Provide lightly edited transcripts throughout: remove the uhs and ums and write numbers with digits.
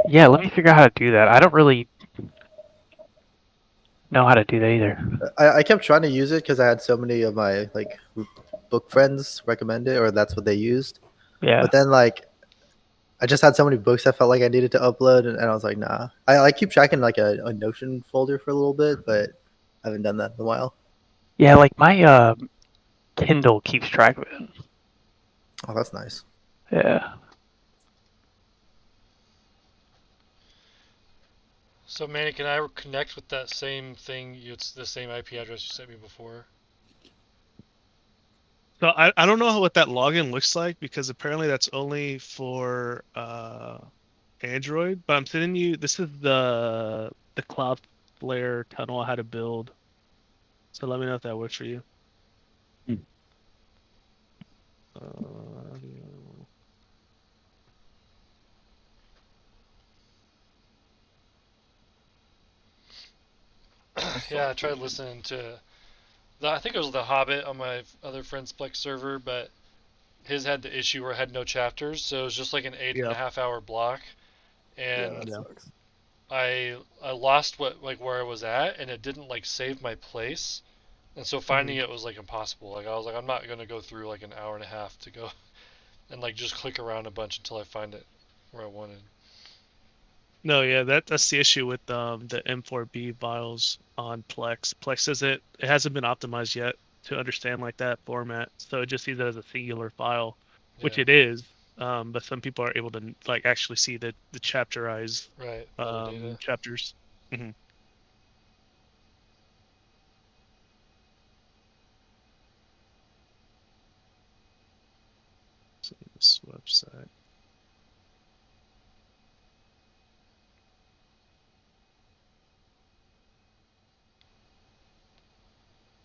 Yeah, let me figure out how to do that. I don't really know how to do that either. I kept trying to use it because I had so many of my book friends recommend it, or that's what they used. Yeah. But then I just had so many books I felt like I needed to upload, and I was like, nah. I keep tracking like a Notion folder for a little bit, but I haven't done that in a while. Yeah, like my Kindle keeps track of it. Oh, that's nice. Yeah. So, Manny, can I connect with that same thing? It's the same IP address you sent me before. So I don't know what that login looks like because apparently that's only for Android. But I'm sending you. This is the Cloudflare tunnel I had to build. So let me know if that works for you. Uh, Yeah, I tried listening to. I think it was The Hobbit on my other friend's Plex server, but his had the issue where it had no chapters, so it was just like an eight and yeah, a half hour block, Yeah, and that yeah. sucks. I lost where I was at, and it didn't like save my place, and so finding it was like impossible. Like I was like, I'm not gonna go through like an hour and a half to go and like just click around a bunch until I find it where I wanted. No, yeah, that's the issue with the M4B files on Plex. Plex says it hasn't been optimized yet to understand like that format, so it just sees it as a singular file, Yeah, which it is. But some people are able to like actually see the chapterized right. Metadata. chapters. Hmm. So this website.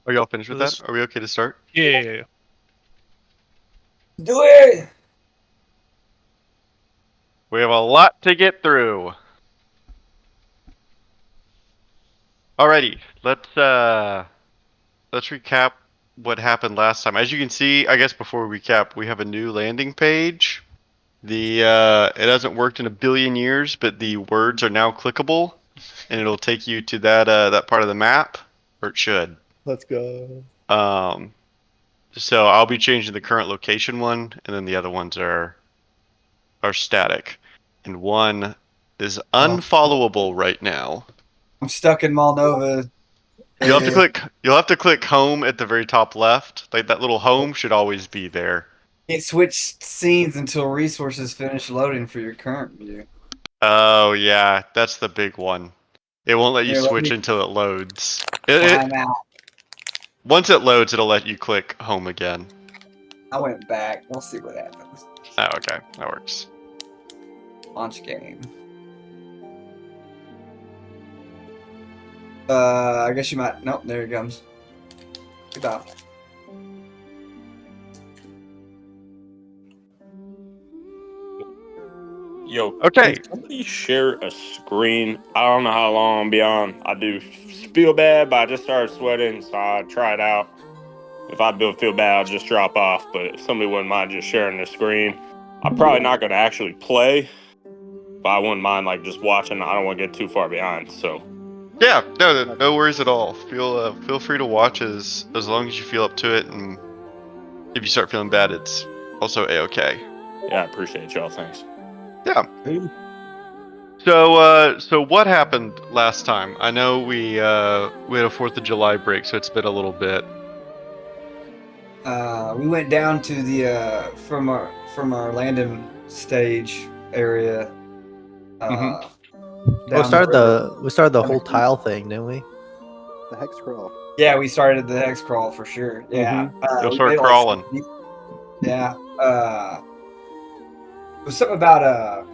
Are y'all finished So with that? this, Are we okay to start? yeah. Do it! We have a lot to get through. Alrighty, let's recap what happened last time. As you can see, I guess before we recap, we have a new landing page. It hasn't worked in a billion years, but the words are now clickable, and it'll take you to that part of the map, or it should. Let's go. So I'll be changing the current location one, and then the other ones are static, and one is unfollowable right now. I'm stuck in Malnova. You'll have to click home at the very top left. Like that little home should always be there. Can't switch scenes until resources finish loading for your current view. Oh yeah, that's the big one. It won't let you Here, let switch me until it loads. climb out. Once it loads, it'll let you click home again. I went back. We'll see what happens. Oh, okay, that works. Launch game. I guess you might. Nope, there it comes. Goodbye. Yo, Okay. can somebody share a screen? I don't know how long I'll be on. I do feel bad, but I just started sweating, so I try it out. If I feel bad, I'll just drop off. But if somebody wouldn't mind just sharing the screen, I'm probably not going to actually play, but I wouldn't mind like just watching. I don't want to get too far behind. So Yeah, no worries at all. Feel free to watch as long as you feel up to it, and if you start feeling bad, it's also a-okay. yeah, I appreciate y'all. Thanks. Yeah. So what happened last time? I know we had a 4th of July break, so it's been a little bit. We went down to the from our landing stage area. We started the whole tile thing, didn't we? The hex crawl. Yeah, we started the hex crawl for sure. Yeah, You'll we start made, crawling. Yeah. It was something about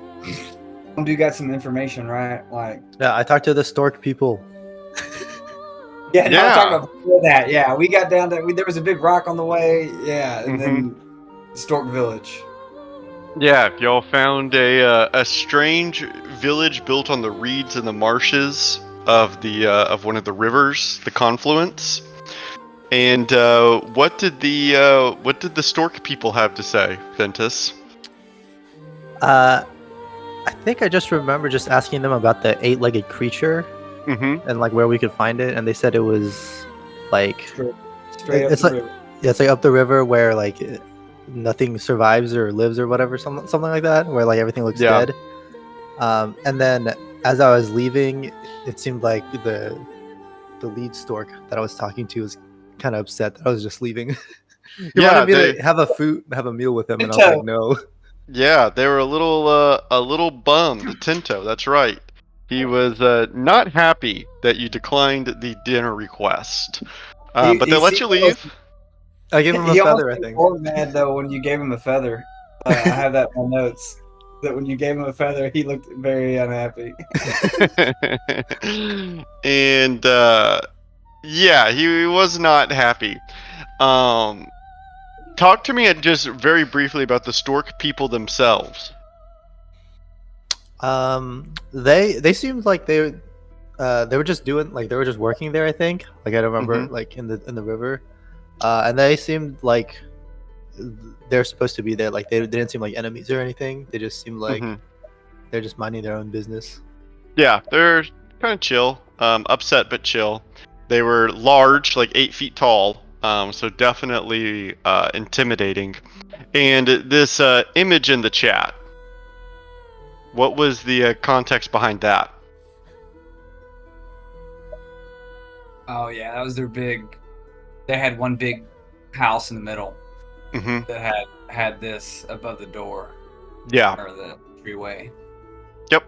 some dude got some information, right? Like, Yeah, I talked to the stork people. yeah, no, I'm Yeah. talking about before that. Yeah, we got down there. There was a big rock on the way. Yeah, and then Stork Village. Yeah, y'all found a strange village built on the reeds and the marshes of of one of the rivers, the confluence. And what did the stork people have to say, Ventus? I think I just remember just asking them about the 8-legged creature Mm-hmm. and like where we could find it, and they said it was like Straight up it's the like river. yeah, it's like up the river where like nothing survives or lives or whatever, something like that, where like everything looks Yeah. dead. And then as I was leaving, it seemed like the lead stork that I was talking to was kind of upset that I was just leaving. He Yeah, wanted me they to have a meal with him, and I was like, no. they were a little bummed. Tinto, that's right. He was not happy that you declined the dinner request. But they He let seemed you leave. I gave him a he almost feather, I seemed think. more mad though when you gave him a feather. I have that in my notes. That when you gave him a feather, he looked very unhappy. And yeah, he was not happy. Talk to me just very briefly about the stork people themselves. They seemed like they were just doing like they were just working there. I think like I remember Mhm. like in the river, and they seemed like they're supposed to be there. Like they didn't seem like enemies or anything. They just seemed like Mhm. they're just minding their own business. Yeah, they're kind of chill. Upset but chill. They were large, like 8 feet tall. So definitely intimidating. And this image in the chat. What was the context behind that? Oh yeah, that was their big. They had one big house in the middle Mm-hmm. that had this above the door Yeah. or the freeway. Yep.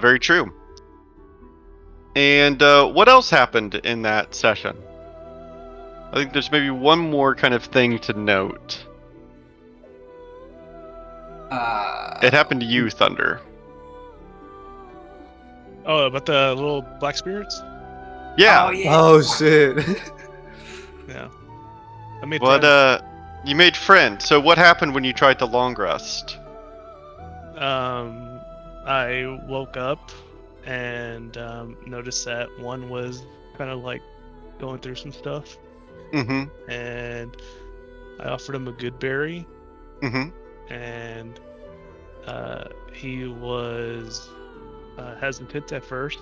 Very true. And what else happened in that session? I think there's maybe one more kind of thing to note. It happened to you, Thunder. Oh, about the little black spirits? Yeah. Oh yeah. Oh shit! Yeah. I made What friends. you made friends. So what happened when you tried to long rest? I woke up and noticed that one was kind of like going through some stuff, Mm-hmm. and I offered him a good berry, Mm-hmm. and he was hesitant at first,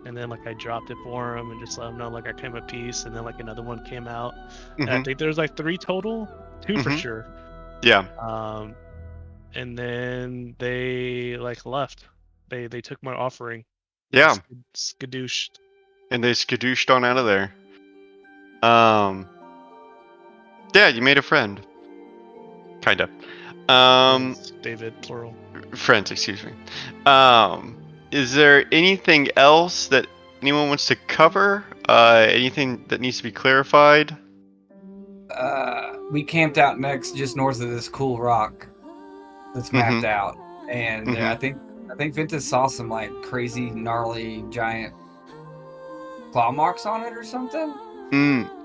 and then like I dropped it for him and just let him know like I came at peace, and then like another one came out, and I Mm-hmm. think there's like 3 total, 2 for Mhm. sure. Yeah. And then they like left. They took my offering. Yeah. Skadooshed. And they skadooshed on out of there. Yeah, you made a friend. Kinda. Yes, David, plural. Friends, excuse me. Is there anything else that anyone wants to cover? Anything that needs to be clarified? We camped out next, just north of this cool rock that's mapped Mhm. out, and Mhm. I think Ventus saw some like crazy, gnarly, giant claw marks on it or something. Mhm.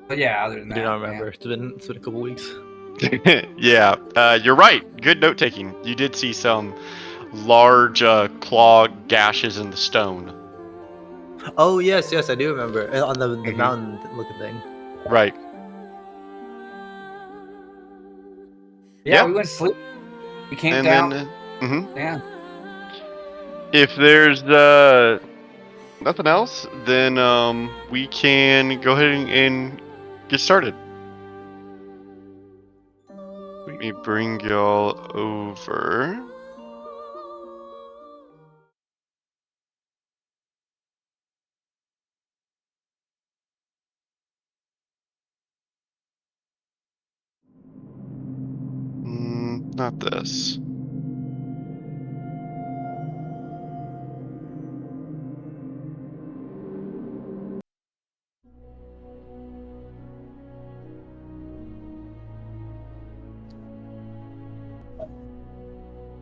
But yeah, other than I that, do not man. remember. It's been a couple weeks. Yeah. You're right. Good note taking. You did see some large claw gashes in the stone. Oh yes, I do remember on the Mhm. mountain looking thing. Right. Yeah, Yeah. we went to sleep. We camped And out. then, mhm. Yeah. If there's nothing else, then we can go ahead and get started. Let me bring y'all over. Not this.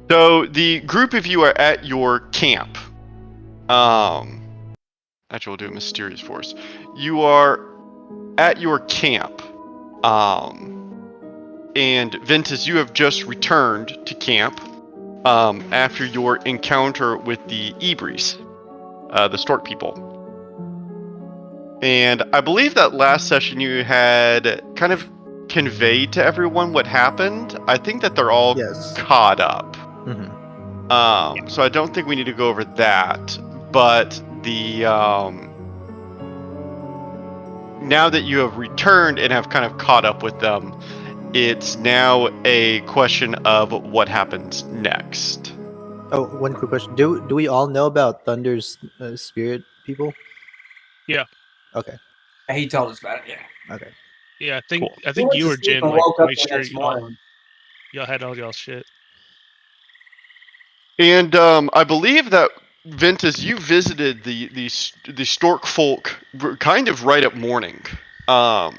So the group of you are at your camp. Actually, we'll do a mysterious force. You are at your camp. And Ventus, you have just returned to camp. After your encounter with the Ebrees, the stork people. And I believe that last session you had kind of conveyed to everyone what happened. I think that they're all Yes. caught up. Hmm. So I don't think we need to go over that. But the now that you have returned and have kind of caught up with them, it's now a question of what happens next. Oh, one quick question. Do we all know about Thunder's spirit people? Yeah. Okay. He told us about it. Yeah. Okay. Yeah, I Cool. think We went you to or sleep Jin and like woke up make the sure next morning. y'all had all y'all shit. And I believe that Ventus, you visited the stork folk kind of right at morning. Right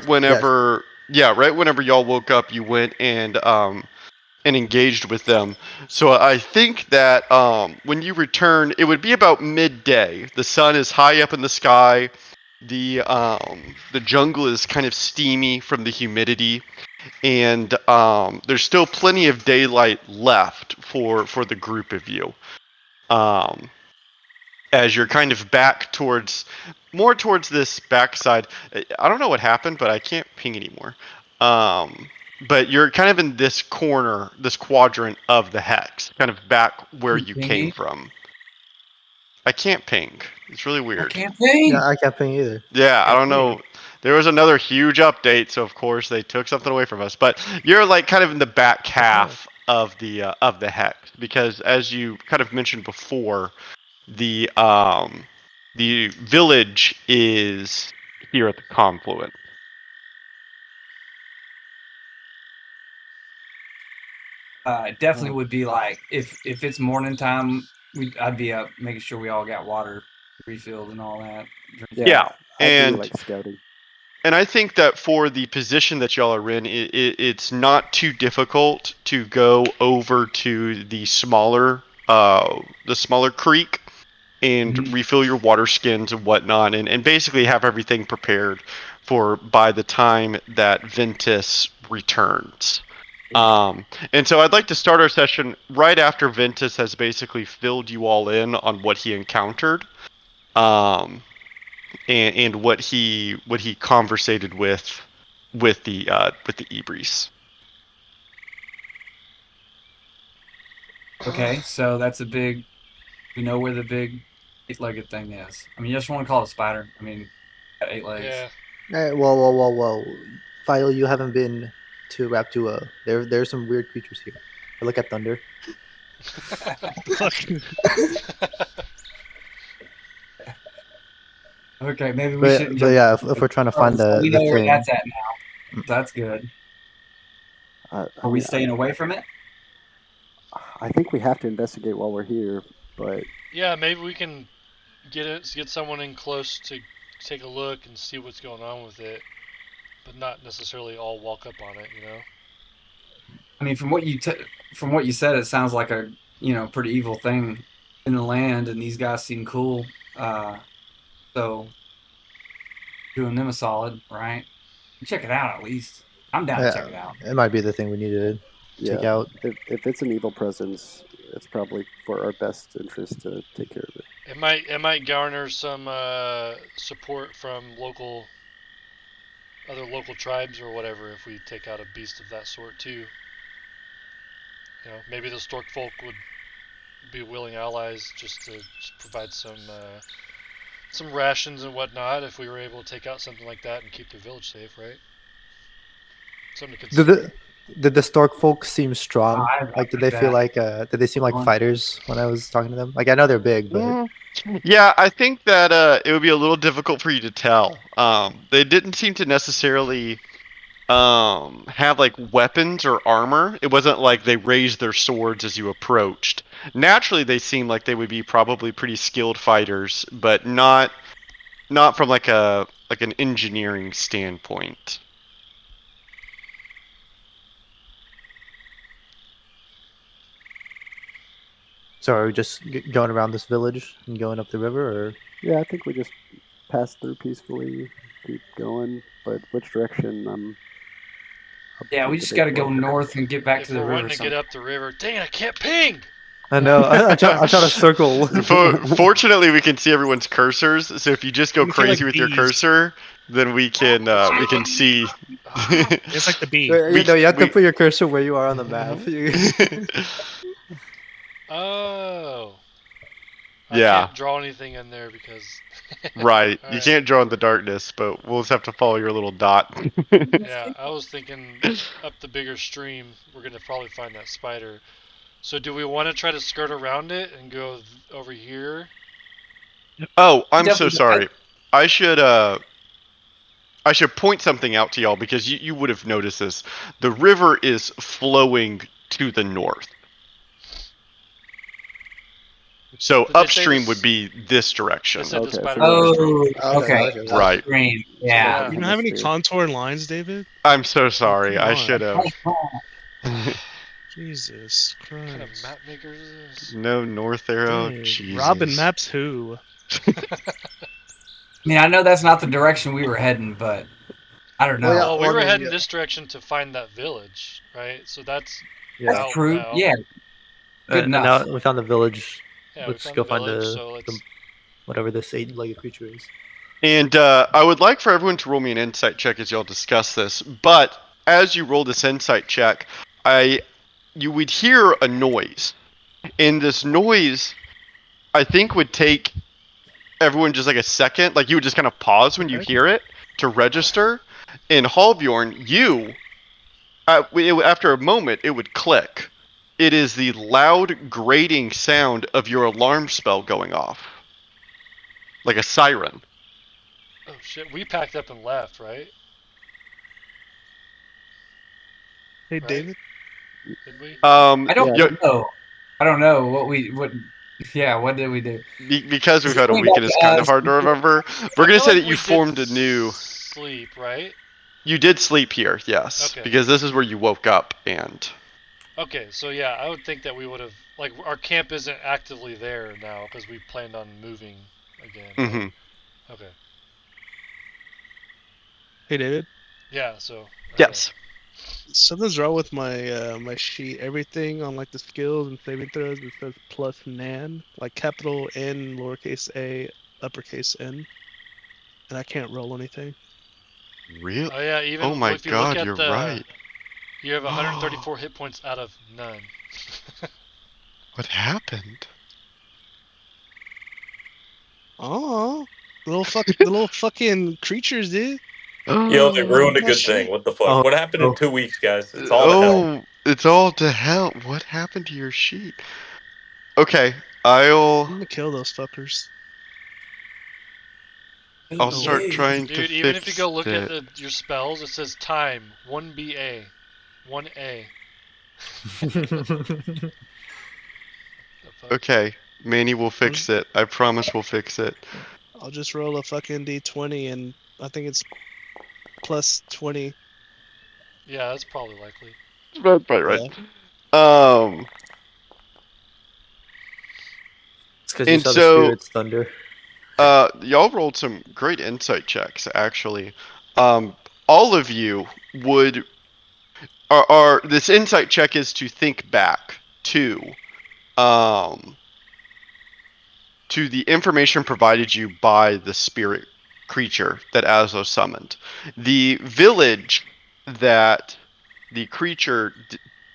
whenever, right whenever y'all woke up, you went and engaged with them. So I think that when you return, it would be about midday. The sun is high up in the sky. The jungle is kind of steamy from the humidity, and there's still plenty of daylight left for the group of you. As you're kind of back more towards this backside. I don't know what happened, but I can't ping anymore. But you're kind of in this corner, this quadrant of the hex, kind of back where you came from. I can't ping. It's really weird. I can't ping. Yeah, I can't ping either. Yeah, I don't know. There was another huge update, so of course they took something away from us. But you're like kind of in the back half of the hex, because as you kind of mentioned before, the village is here at the confluence. It definitely would be like if it's morning time, I'd be up making sure we all got water refilled and all that. Yeah, I'd and be like scouting. And I think that for the position that y'all are in, it's not too difficult to go over to the smaller creek and refill your water skins and whatnot, and basically have everything prepared for by the time that Ventus returns. And so I'd like to start our session right after Ventus has basically filled you all in on what he encountered. And what he conversated with the Ebrees. Okay, so that's a big. We know where the big eight-legged thing is. I mean, you just want to call it a spider. I mean, got 8 legs. Yeah. Hey, whoa. Philo, you haven't been to Raptua. There's some weird creatures here. I look at Thunder. Okay, maybe we But, shouldn't. but yeah, if we're trying to find so we the know where thing. that's at now. That's good. I Are we mean, staying away from it? I think we have to investigate while we're here, but Yeah, maybe we can get someone in close to take a look and see what's going on with it, but not necessarily all walk up on it, you know. I mean, from what you said, it sounds like a pretty evil thing in the land, and these guys seem cool. So doing them a solid, right? Check it out at least. I'm down to check it out. It might be the thing we need to take out. If it's an evil presence, it's probably for our best interest to take care of it. It might garner some support from other local tribes or whatever if we take out a beast of that sort too. You know, maybe the stork folk would be willing allies just to provide some rations and whatnot if we were able to take out something like that and keep the village safe, right? Something to consider. Did the stork folk seem strong? I Did they feel like did they seem like fighters when I was talking to them? Like, I know they're big, but Yeah, I think that it would be a little difficult for you to tell. They didn't seem to necessarily have like weapons or armor. It wasn't like they raised their swords as you approached. Naturally, they seemed like they would be probably pretty skilled fighters, but not from like an engineering standpoint. so are we just going around this village and going up the river, or? Yeah, I think we just pass through peacefully, keep going. But which direction? Yeah, we just got to go north and get back to the If we're river. wanting to get up the river, dang it, I can't ping. I know. I'm trying to circle. Fortunately, we can see everyone's cursors. So if you just go We feel like crazy with your bees. cursor, then we can see. It's like the bee. You have to put your cursor where you are on the map. Oh. I Yeah. can't draw anything in there because. Right. You Alright. can't draw in the darkness, but we'll just have to follow your little dot. Yeah, I was thinking up the bigger stream, we're gonna probably find that spider. So do we want to try to skirt around it and go over here? Oh, I'm so Definitely- sorry. I should point something out to y'all because you would have noticed this. The river is flowing to the north. So Did they say upstream this- would be this They direction. said the Okay, spider so was Oh, Okay, okay. gotcha. Right. Green. Yeah. You don't have any contour lines, David? I'm so sorry. come I on. should have. Jesus What kind of Christ. map maker is this? No north arrow. Dang. Jesus. Robin maps who? I mean, I know that's not the direction we were heading, but I don't know. Well, yeah. Well, we I were mean, heading yeah. this direction to find that village, right? So that's Yeah. That's true. out. Yeah. Good And enough. now we found the village. Yeah, Let's we found go the find village, the- so let's. Whatever this 8-legged creature is. And I would like for everyone to roll me an insight check as y'all discuss this. But as you roll this insight check, you would hear a noise, and this noise, I think, would take everyone just like a second. Like you would just kind of pause when you hear it to register. In Halbjorn, after a moment, it would click. It is the loud grating sound of your alarm spell going off, like a siren. Oh shit, we packed up and left, right? Hey, Right? David? Did we? I don't yo- know. I don't know what yeah, what did we do? Because we've had a weekend, it's kind of hard to remember. We're I gonna feel say like that we you did formed a new. sleep, right? You did sleep here, yes, Okay. because this is where you woke up, and Okay, so yeah, I would think that we would have like our camp isn't actively there now because we planned on moving again. right? Mhm. Okay. Hey, David? Yeah. So. Yes. Something's wrong with my my sheet. Everything on like the skills and saving throws, it says plus nan, like capital N, lowercase a, uppercase N, and I can't roll anything. Real? Oh yeah, even Oh my if you look God, at you're the, right. you have 134 hit points out of none. What happened? Oh, the little fucking creatures, dude. Yo, they ruined a Oh, good shit. thing. What the fuck? Oh, What happened oh. in 2 weeks, guys? It's all to hell. Oh, it's all to hell. What happened to your sheet? Okay, I'll I'm gonna kill those fuckers. start trying to Dude, fix even if you go look it. at your spells, it says time 1BA, 1A. The fuck? Okay, Manny will fix it. I promise we'll fix it. I'll just roll a fucking d20, and I think it's plus 20. Yeah, that's probably likely. That's probably right. Um, It's because you And saw so- the spirit's thunder. y'all rolled some great insight checks, actually. All of you would are this insight check is to think back to the information provided you by the spirit creature that Aslo summoned. The village that the creature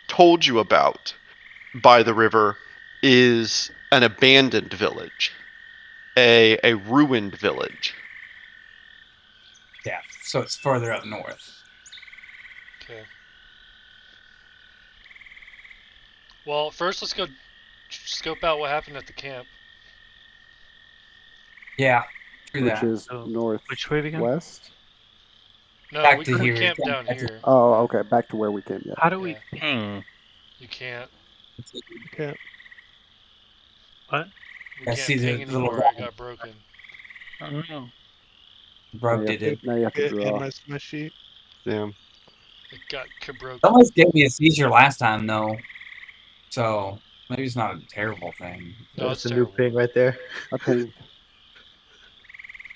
told you about by the river is an abandoned village, a ruined village. Yeah, so it's further up north. Okay. Well, first let's go scope out what happened at the camp. Yeah, true Which that. is So, northwest. which way we go? No, Back we to here. camped down Back to- here. Oh, okay. Back to where we came. Yeah. How do we Yeah. ping? You can't. Okay. What? We I can't see the ping little anymore. It line. got broken. I don't know. Broke now, it. you have to, now you have to Get in draw. my sheet. Damn. It got broken. Almost gave me a seizure last time though, so maybe it's not a terrible thing. No, That's it's a new terrible. ping right there. I pinged.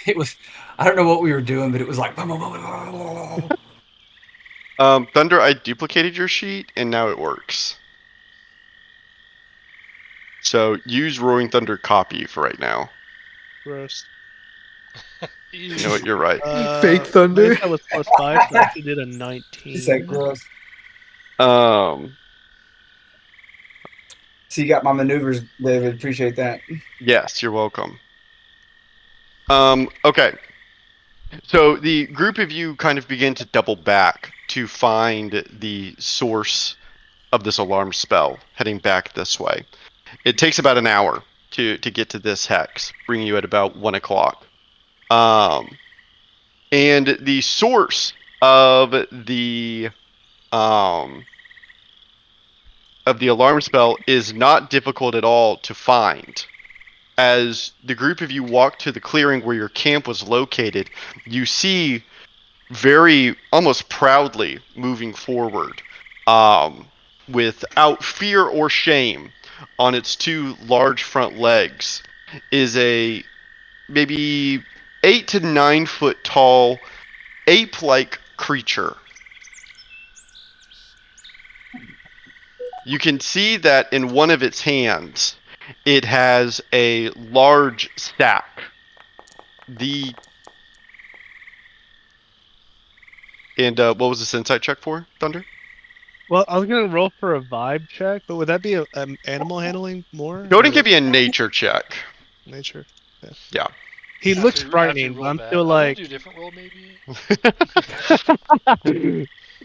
It was. I don't know what we were doing, but it was like. Thunder, I duplicated your sheet and now it works. So use Roaring Thunder copy for right now. Gross. You know what? You're right. Fake thunder. My intel was +5, so I actually did a He said 19. gross. Um, So you got my maneuvers, David. Appreciate that. yes, you're welcome. Okay. So the group of you kind of begin to double back to find the source of this alarm spell, heading back this way. It takes about an hour to get to this hex, bringing you at about 1 o'clock. And the source um, of the alarm spell is not difficult at all to find. As the group of you walk to the clearing where your camp was located, you see very almost proudly moving forward, without fear or shame, on its two large front legs, is a maybe 8 to 9 foot tall ape-like creature. You can see that in one of its hands, it has a large stack. What was this insight check for, Thunder? Well, I was gonna roll for a vibe check, but would that be a animal handling more? Go ahead and Or give me a nature check. nature? Yeah. Yeah. He looks After you frightening, but roll I'm bad. still We'll like, do a different roll maybe.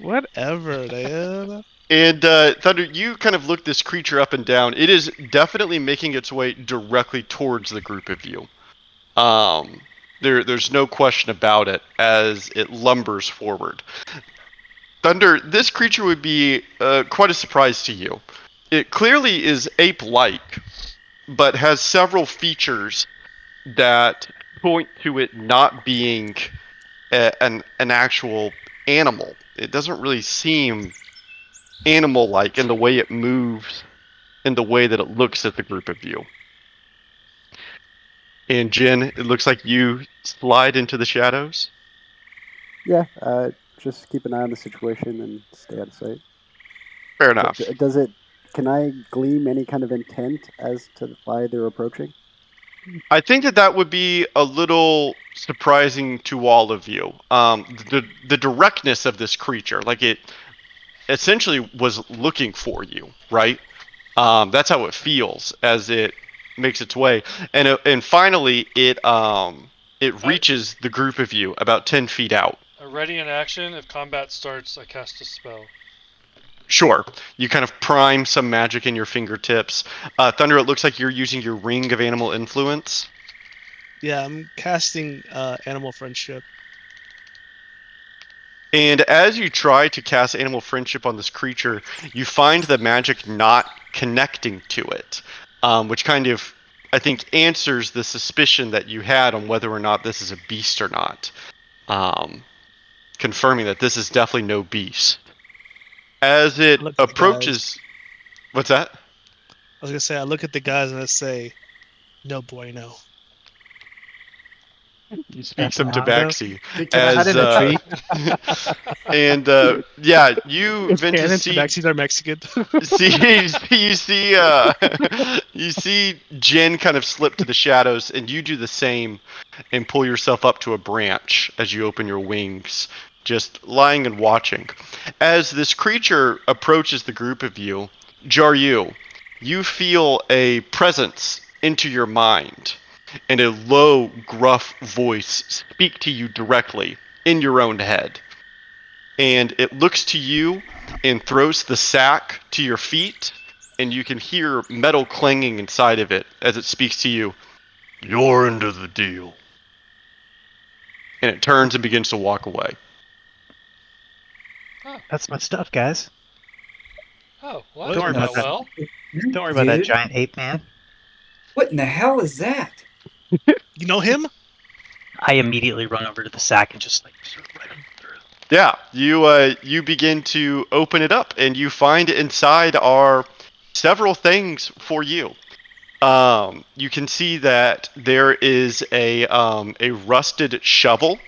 whatever, man. And Thunder, you kind of look this creature up and down. It is definitely making its way directly towards the group of you. There's no question about it as it lumbers forward. Thunder, this creature would be quite a surprise to you. It clearly is ape-like, but has several features that point to it not being an actual animal. It doesn't really seem animal-like in the way it moves, in the way that it looks at the group of you. And Jin, it looks like you slide into the shadows. Yeah, just keep an eye on the situation and stay out of sight. Fair enough. Does it? Can I glean any kind of intent as to why they're approaching? I think that would be a little surprising to all of you. The directness of this creature, like it essentially was looking for you, right? That's how it feels as it makes its way, and finally it reaches the group of you about 10 feet out. Ready in action. If combat starts, I cast a spell. Sure, you kind of prime some magic in your fingertips. Thunder, it looks like you're using your ring of animal influence. Yeah, I'm casting animal friendship. And as you try to cast animal friendship on this creature, you find the magic not connecting to it, which kind of, I think, answers the suspicion that you had on whether or not this is a beast or not, confirming that this is definitely no beast. As it Look at the approaches, what's that? I was gonna say, I look at the guys and I say, "No bueno." You speak some Hondo? Tabaxi. Can I hide in a tree? And yeah, you Is eventually Canon see Tabaxis are Mexican? you see Jen kind of slip to the shadows, and you do the same and pull yourself up to a branch as you open your wings, just lying and watching. As this creature approaches the group of you, Jaryu, you feel a presence into your mind, and a low, gruff voice speak to you directly in your own head. And it looks to you and throws the sack to your feet, and you can hear metal clanging inside of it as it speaks to you. You're into the deal. And it turns and begins to walk away. That's my stuff, guys. Oh, well, What? that turned out Don't well. Don't worry about that Dude, giant ape man. what in the hell is that? You know him? I immediately run over to the sack and just like sort of let him through. Yeah, you begin to open it up, and you find inside are several things for you. You can see that there is a rusted shovel,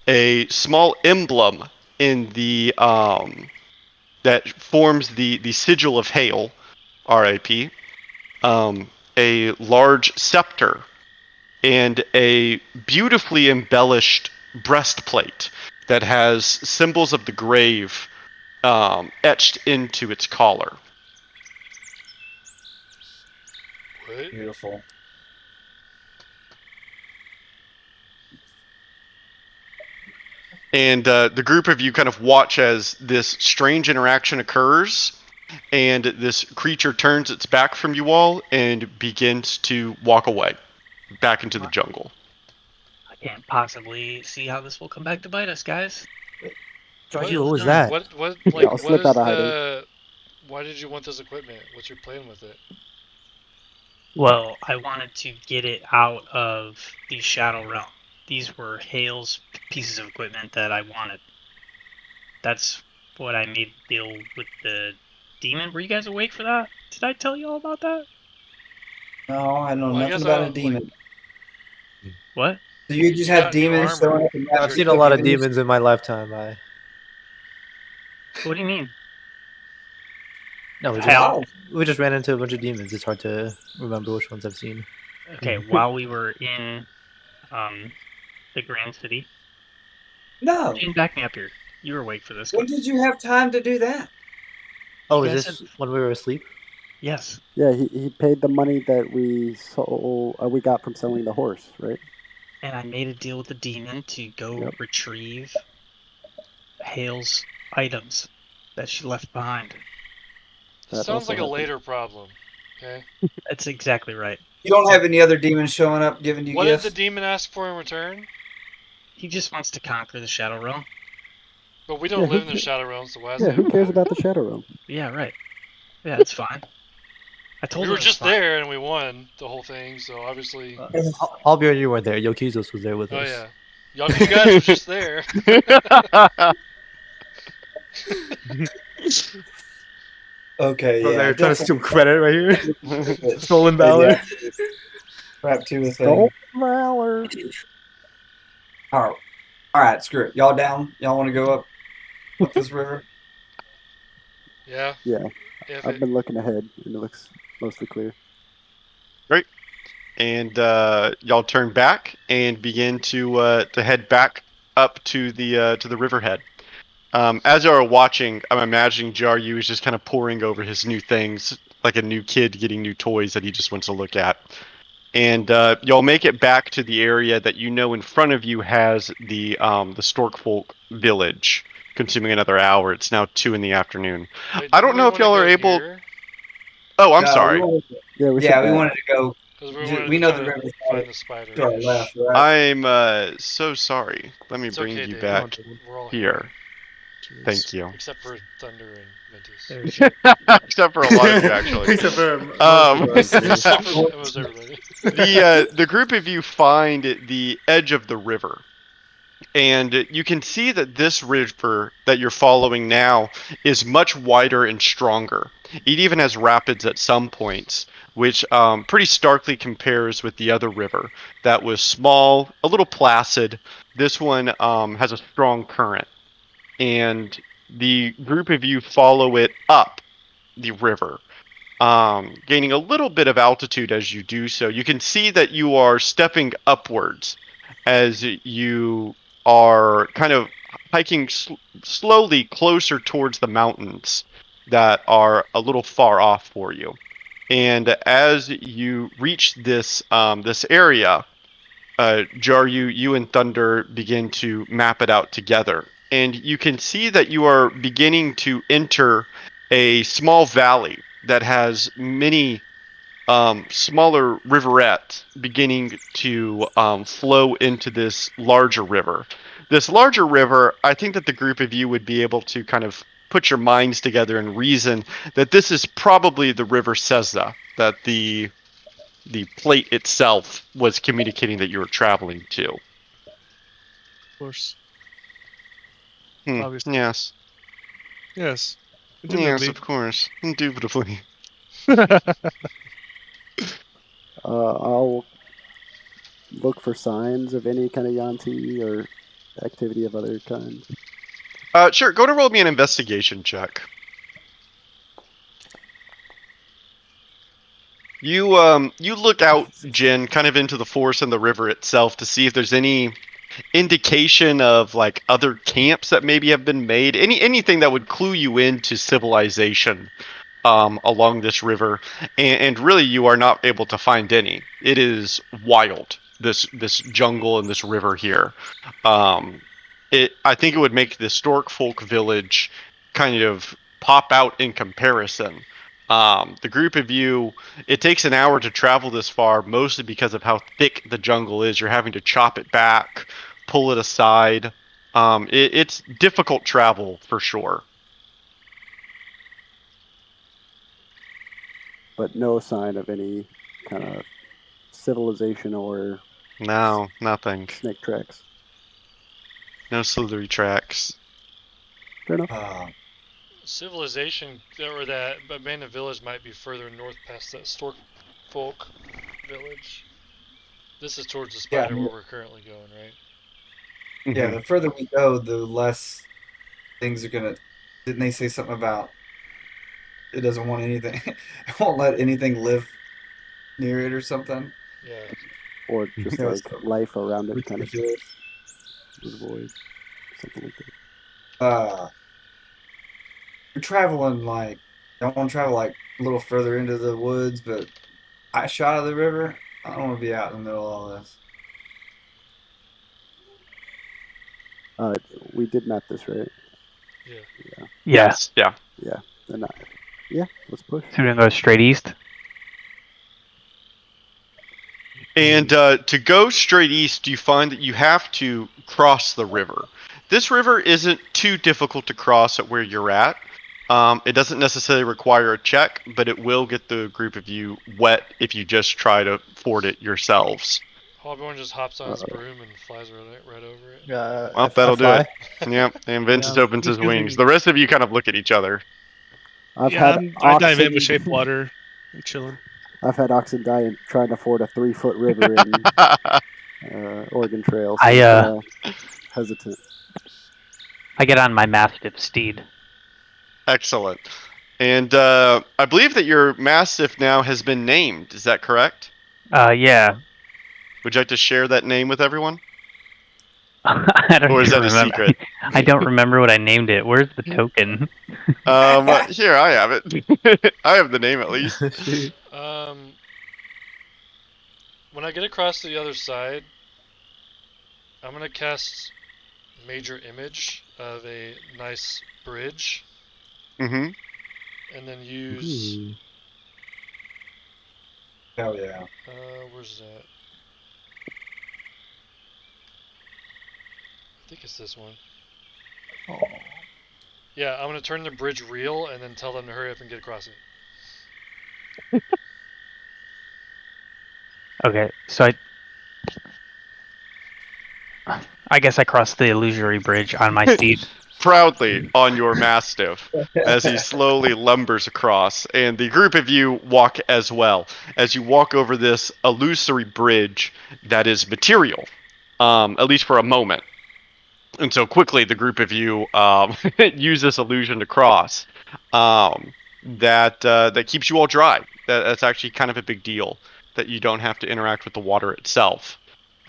a small emblem in the that forms the sigil of Hail, RIP, a large scepter and a beautifully embellished breastplate that has symbols of the grave etched into its collar. What? Beautiful. And the group of you kind of watch as this strange interaction occurs, and this creature turns its back from you all and begins to walk away back into the jungle. I can't possibly see how this will come back to bite us, guys. Georgie, what was that? What Yeah, like I'll what slip is out of hiding. the why did you want this equipment? What's your plan with it? Well, I wanted to get it out of the Shadow Realm. These were Hale's pieces of equipment that I wanted. That's what I made the deal with the demon. Were you guys awake for that? Did I tell you all about that? No, I know Well, I nothing guess about I a don't, demon. What? So you just You have got new demons armor. showing up and I've seen a lot of demons in my lifetime. What do you mean? No, we Hell. just ran into a bunch of demons. It's hard to remember which ones I've seen. Okay, while we were in the Grand City. No. Gene, back me up here. You were awake for this When one. did you have time to do that? Oh, You is guys this said- when we were asleep? Yes. Yeah, he paid the money that we sold. We got from selling the horse, right? And I made a deal with the demon to go Yep. retrieve Hale's items that she left behind. This That sounds also like a happened. later problem. Okay. That's exactly right. You don't have any other demons showing up giving you What gifts? did the demon ask for in return? He just wants to conquer the Shadow Realm. But we don't Yeah, live who in the ca- Shadow Realm, so why is Yeah, it who cares important? about the Shadow Realm? Yeah, right. Yeah, that's fine. I told We him were it was just fine. there and we won the whole thing, so obviously. Albio and you weren't there. Yokizos was there with Oh us. yeah, you guys were just there. Okay, Bro, yeah. they're trying to steal credit right here. Stolen But valor. yeah, wrap to the Stole thing. valor. All right, screw it. Y'all down? Y'all want to go up this river? Yeah. Yeah, If I've it, been looking ahead, and it looks mostly clear. Great. And y'all turn back and begin to head back up to the riverhead. As y'all are watching, I'm imagining Jaryu is just kind of poring over his new things, like a new kid getting new toys that he just wants to look at. And y'all make it back to the area that you know in front of you has the Storkfolk village, consuming another hour. It's now 2 in the afternoon. wait, I didn't don't we know if wanna y'all are go able. here? Oh, I'm No, sorry. Yeah, we should. Yeah, we wanted to go. Because we wanted We to know try the to river's find the spider. to our left, right? I'm so sorry. Let me It's bring okay, you Dave. back We're all here. Thank you. except for Thunder and Ventus. There's your... Except for a lot of you, actually. Except for Except for almost everybody. The group of you find the edge of the river, and you can see that this river that you're following now is much wider and stronger. It even has rapids at some points, which pretty starkly compares with the other river that was small, a little placid. This one has a strong current, and the group of you follow it up the river, gaining a little bit of altitude as you do so. You can see that you are stepping upwards as you are kind of hiking slowly closer towards the mountains that are a little far off for you. And as you reach this area, Jaryu, you and Thunder begin to map it out together. And you can see that you are beginning to enter a small valley that has many smaller riverette beginning to flow into this larger river. This larger river, I think that the group of you would be able to kind of put your minds together and reason that this is probably the River Seza, that the plate itself was communicating that you were traveling to. Of course. Hmm, Obviously. yes. Yes. Yes, Indubitably. of course. Indubitably. I'll look for signs of any kind of Yanti or activity of other kind. Sure, go to roll me an investigation check. You look out, Jin, kind of into the forest and the river itself to see if there's any indication of like other camps that maybe have been made. Anything that would clue you into civilization along this river, and really you are not able to find any. It is wild. This jungle and this river here. I think it would make the Stork Folk Village kind of pop out in comparison. The group of you, it takes an hour to travel this far, mostly because of how thick the jungle is. You're having to chop it back, pull it aside. It's difficult travel for sure. But no sign of any kind of civilization or No, nothing. snake tracks. No slithery tracks. Fair enough. Civilization or that abandoned village might be further north past that Stork Folk Village. This is towards the spider where we're currently going, right? Yeah, the further we go, the less things are gonna. Didn't they say something about it doesn't want anything? It won't let anything live near it or something. Yeah. Or just Yeah, like so- life around it kind of Ridiculous. was void. Something like that. We're traveling like I want to travel like a little further into the woods, but I shot of the river. I don't want to be out in the middle of all this. We did map this, right? Yeah. Yes. Yeah. Yeah. Then yeah, let's push. So we're gonna go straight east. And to go straight east, you find that you have to cross the river. This river isn't too difficult to cross at where you're at. It doesn't necessarily require a check, but it will get the group of you wet if you just try to ford it yourselves. Everyone just hops on his broom and flies right over it. Well, that'll do it. Yep, and Vince just opens his wings. The rest of you kind of look at each other. I've Yeah, had I dive in oxen- with shape water. I'm chilling. I've had oxen die in trying to ford a 3-foot river in Oregon Trail. So I hesitant. I get on my mastiff steed. Excellent. And I believe that your mastiff now has been named. Is that correct? Yeah. Would you like to share that name with everyone? I don't Or is even that a remember. secret? I don't remember what I named it. Where's the token? Here, I have it. I have the name at least. When I get across to the other side, I'm gonna cast Major Image of a nice bridge. Mm-hmm. And then use. Hell yeah. Where's that? I think it's this one. Oh. Yeah, I'm gonna turn the bridge real and then tell them to hurry up and get across it. Okay, so I guess I crossed the illusory bridge on my steed. Proudly on your mastiff as he slowly lumbers across, and the group of you walk as well as you walk over this illusory bridge that is material, at least for a moment. And so quickly the group of you use this illusion to cross. That keeps you all dry. That's actually kind of a big deal that you don't have to interact with the water itself.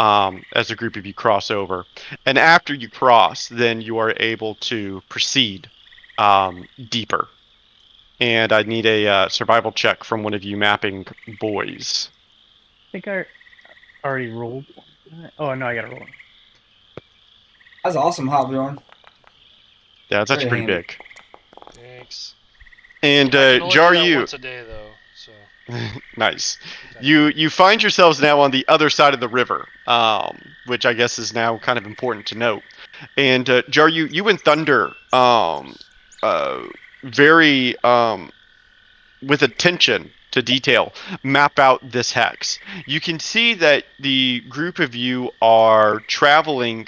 As a group of you cross over. And after you cross, then you are able to proceed deeper. And I need a survival check from one of you mapping boys. I think I already rolled. Oh, no, I gotta roll. That's awesome, Hobyorn. Yeah, it's actually Very pretty handy. Thanks. And I can only Jar, do that you once a day though, so. nice. You find yourselves now on the other side of the river, which I guess is now kind of important to note. And Jar, you and Thunder, very with attention to detail, map out this hex. You can see that the group of you are traveling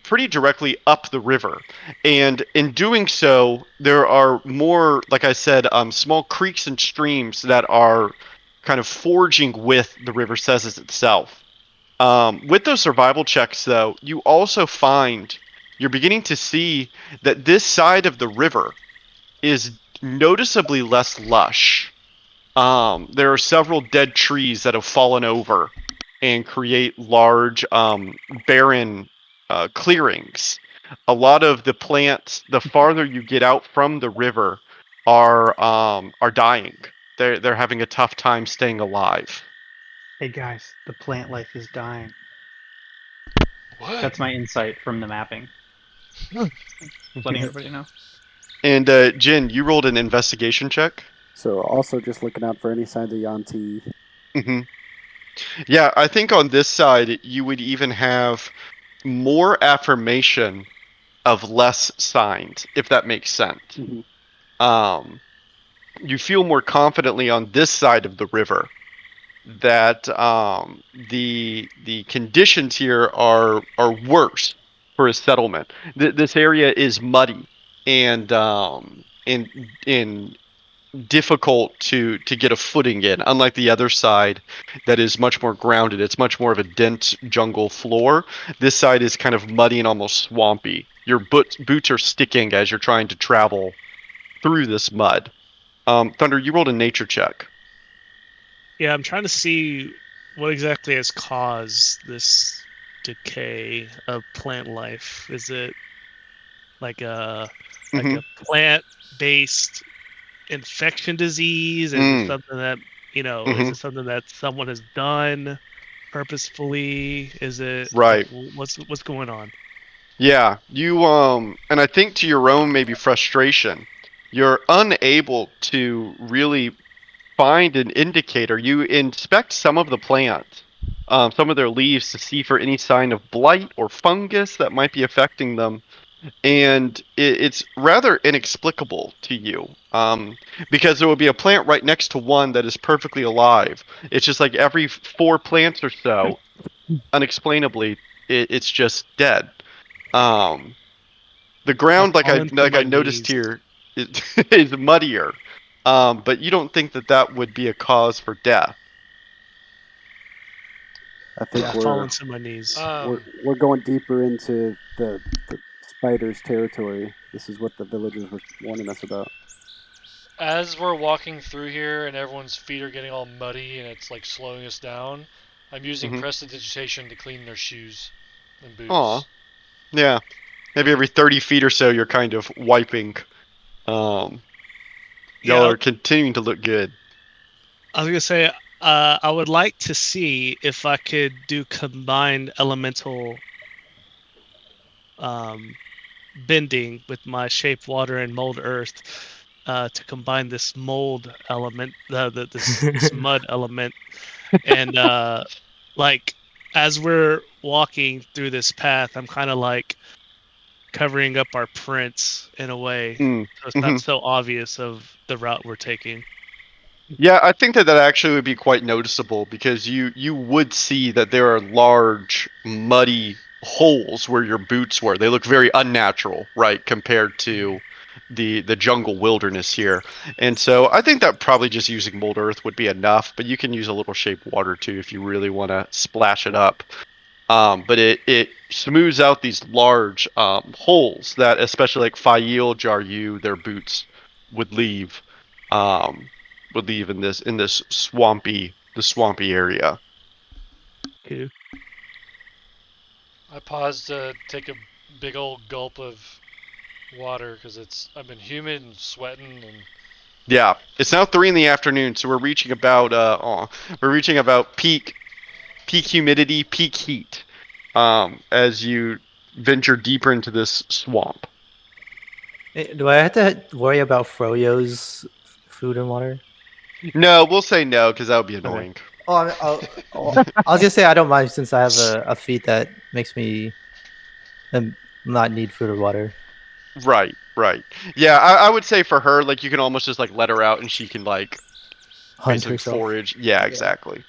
pretty directly up the river, and in doing so there are more, like I said, small creeks and streams that are kind of forging with the river Cessus itself. With those survival checks though, you also find you're beginning to see that this side of the river is noticeably less lush. there are several dead trees that have fallen over and create large barren clearings. A lot of the plants, the farther you get out from the river, are dying. They're having a tough time staying alive. Hey guys, the plant life is dying. What? That's my insight from the mapping. Just letting everybody know. And Jin, you rolled an investigation check. So also just looking out for any signs of Yanti. hmm Yeah, I think on this side you would even have more affirmation of less signs, if that makes sense. Mhm. Um, you feel more confidently on this side of the river that the conditions here are worse for a settlement. This area is muddy and in difficult to get a footing in. Unlike the other side, that is much more grounded. It's much more of a dense jungle floor. This side is kind of muddy and almost swampy. Your boots are sticking as you're trying to travel through this mud. Thunder, you rolled a nature check. Yeah, I'm trying to see what exactly has caused this decay of plant life. Is it like a Mhm. plant-based infection disease? Is it Mm. something that is Mhm. it something that someone has done purposefully? Is it like Right. what's going on? Yeah, you and I think to your own maybe frustration, you're unable to really find an indicator. You inspect some of the plants, some of their leaves to see for any sign of blight or fungus that might be affecting them, and it's rather inexplicable to you. Because there will be a plant right next to one that is perfectly alive. It's just like every 4 plants or so, unexplainably, it's just dead. Um, the I've ground, fallen to like I my noticed knees. here, is muddier. But you don't think that that would be a cause for death. I Yeah, think I've fallen to my knees. we're going deeper into the spider's territory. This is what the villagers were warning us about. As we're walking through here and everyone's feet are getting all muddy and it's like slowing us down, I'm using Mm-hmm. prestidigitation to clean their shoes and Aw, boots. yeah. Maybe every 30 feet or so, you're kind of wiping. Um, y'all Yeah, are continuing to look good. I was gonna say, I would like to see if I could do combined elemental um, bending with my shape water and mold earth to combine this mold element, this mud element, and like as we're walking through this path, I'm kind of like covering up our prints in a way, Mm. so it's hmm not so obvious of the route we're taking. Yeah, I think that that actually would be quite noticeable because you would see that there are large muddy holes where your boots were. They look very unnatural, right, compared to the jungle wilderness here. And so I think that probably just using mold earth would be enough, but you can use a little shape water too if you really want to splash it up. But it smooths out these large holes that especially like Fail, Jaryu, their boots would leave um, would leave in this swampy area. Cool. I paused to take a big old gulp of water because I've been humid and sweating and Yeah, it's now 3 in the afternoon, so we're reaching about peak humidity, peak heat as you venture deeper into this swamp. Do I have to worry about Froyo's food and water? No, we'll say no because that would be Okay. annoying. I was gonna say I don't mind since I have a feat that makes me not need food or water. Right, right. Yeah, I would say for her, like you can almost just like let her out and she can like Hunt basically herself. forage. Yeah, Yeah. exactly.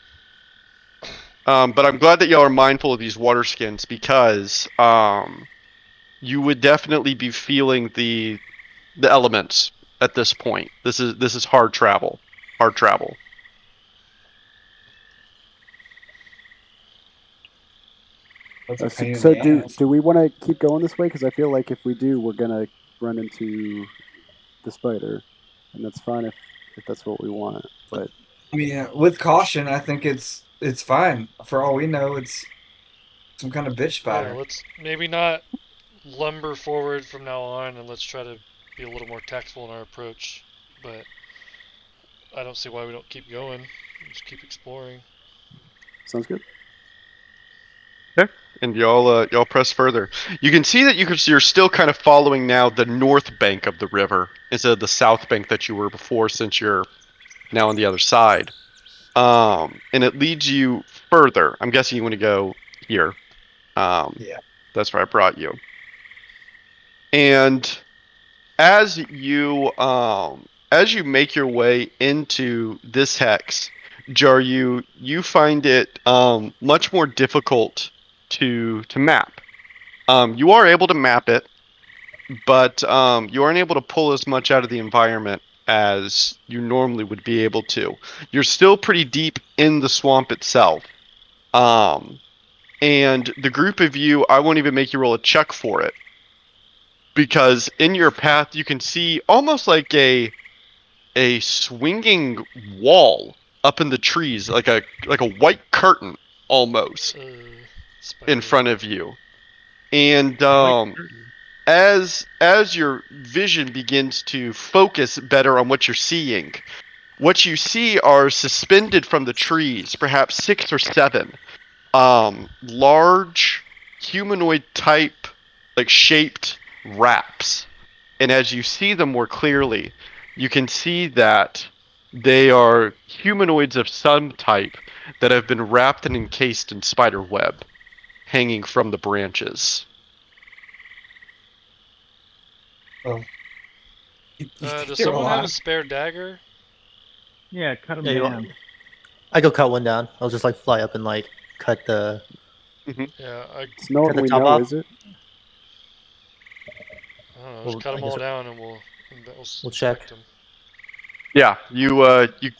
But I'm glad that y'all are mindful of these water skins because you would definitely be feeling the elements at this point. This is hard travel. Hard travel. That's a So, pain in so the do ass. do we want to keep going this way? Because I feel like if we do, we're gonna run into the spider, and that's fine if that's what we want. But I mean, with caution, I think it's fine. For all we know, it's some kind of bitch Yeah, spider. let's maybe not lumber forward from now on, and let's try to be a little more tactful in our approach. But I don't see why we don't keep going. Just keep exploring. sounds good. And y'all press further. You can see that you're still kind of following now the north bank of the river instead of the south bank that you were before, since you're now on the other side. And it leads you further. I'm guessing you want to go here. Yeah. That's where I brought you. And as you make your way into this hex, Jaryu, you find it much more difficult to map. You are able to map it, but you aren't able to pull as much out of the environment as you normally would be able to. You're still pretty deep in the swamp itself. And the group of you, I won't even make you roll a check for it, because in your path you can see almost like a swinging wall up in the trees, like a white curtain almost in Spiders. front of you. And as your vision begins to focus better on what you're seeing, what you see are suspended from the trees, perhaps 6 or 7, large humanoid type, like shaped wraps. And as you see them more clearly, you can see that they are humanoids of some type that have been wrapped and encased in spider web, hanging from the branches. Oh. Does someone have a spare dagger? Yeah, cut them Yeah, down. I go cut one down. I'll just like fly up and like cut the Yeah, It's no cut one the we top know, off. is it? I don't know. Well, Just cut I them guess all down, and we'll we'll check. inspect them. Yeah, you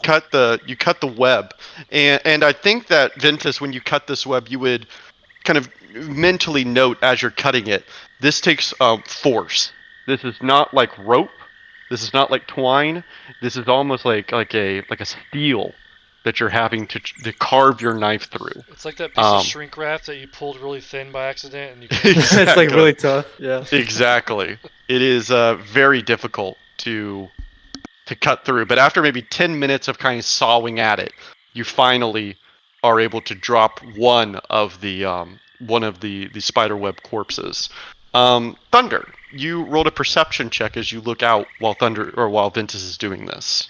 cut the web, and I think that Ventus, when you cut this web, you would kind of mentally note as you're cutting it, this takes force. This is not like rope. This is not like twine. This is almost like a steel that you're having to carve your knife through. It's like that piece of shrink wrap that you pulled really thin by accident, and you can't. Exactly. It's like really tough. Yeah. Exactly. It is very difficult to cut through, but after maybe 10 minutes of kind of sawing at it, you finally are able to drop one of the spiderweb corpses. Thunder, you rolled a perception check as you look out while Ventus is doing this.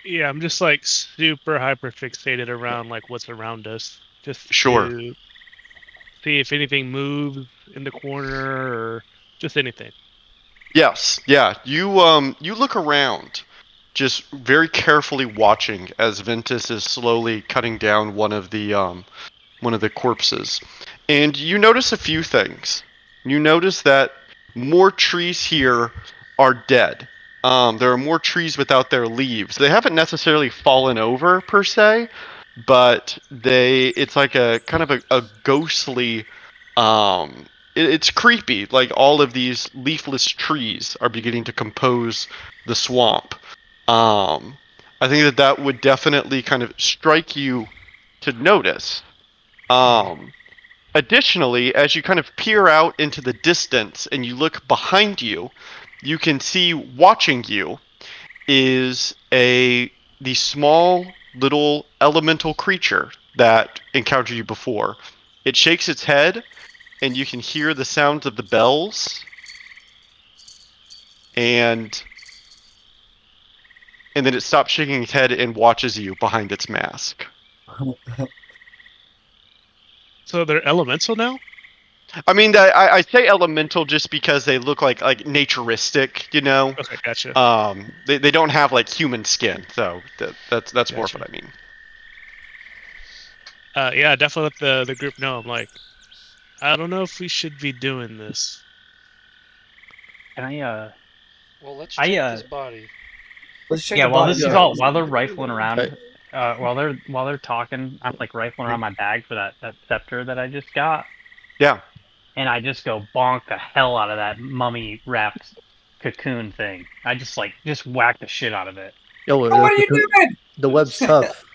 Yeah, I'm just like super hyper fixated around like what's around us, just Sure. to see if anything moves in the corner or just anything. Yes, yeah. You look around, just very carefully watching as Ventus is slowly cutting down one of the corpses. And you notice a few things. You notice that more trees here are dead. There are more trees without their leaves. They haven't necessarily fallen over per se, but it's like a kind of a ghostly it's creepy. Like all of these leafless trees are beginning to compose the swamp. I think that would definitely kind of strike you to notice. Additionally, as you kind of peer out into the distance and you look behind you, you can see watching you is the small little elemental creature that encountered you before. It shakes its head, and you can hear the sounds of the bells, and then it stops shaking its head and watches you behind its mask. So they're elemental now? I mean, I say elemental just because they look like naturistic, you know. Okay, gotcha. They don't have like human skin, so that's more of Gotcha. what I mean. Yeah, definitely let the group know. I'm like, I don't know if we should be doing this. Can I Well, let's I, check this body. Let's check yeah, the while body. this is all while they're rifling around, Okay. while they're talking, I'm like rifling around my bag for that scepter that I just got, Yeah. and I just go bonk the hell out of that mummy wrapped cocoon thing. I just whack the shit out of it. Yo, What are you doing? the web's tough.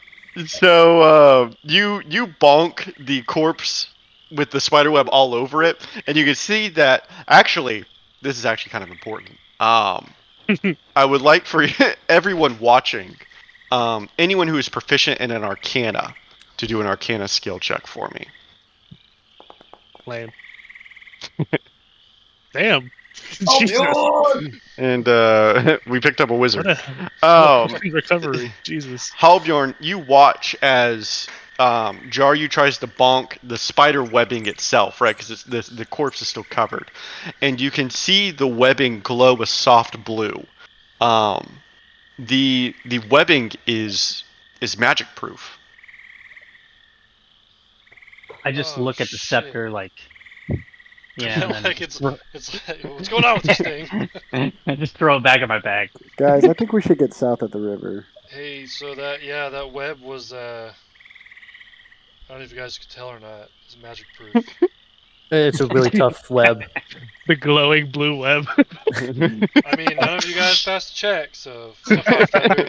So you bonk the corpse with the spider web all over it, and you can see that actually this is actually kind of important. I would like for everyone watching, anyone who is proficient in an Arcana, to do an Arcana skill check for me. Lame. Damn. Oh, Jesus. Bjorn! And we picked up a What wizard. a fucking recovery. Jesus. Halbjorn, you watch as Jaryu tries to bonk the spider webbing itself, right? Because the corpse is still covered, and you can see the webbing glow a soft blue. The webbing is magic proof. I just Oh, look at the shit. scepter like, yeah, and then Like it's like, what's going on with this thing? I just throw it back in my bag. Guys, I think we should get south of the river. Hey, so that web was I don't know if you guys could tell or not. It's magic proof. It's a really tough web. The glowing blue web. I mean, none of you guys passed the check, so fuck off, Feather.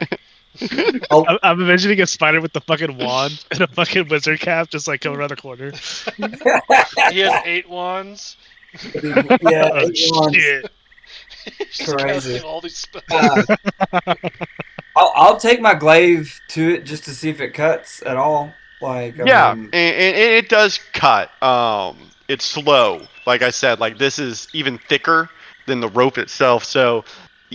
I'm imagining a spider with the fucking wand and a fucking wizard cap just like coming around the corner. He has 8 wands. Yeah, Oh, 8 wands. shit. He's just Crazy. casting all these spells. I'll take my glaive to it just to see if it cuts at all. Like, Yeah, mean, and it does cut. It's slow. Like I said, like this is even thicker than the rope itself. So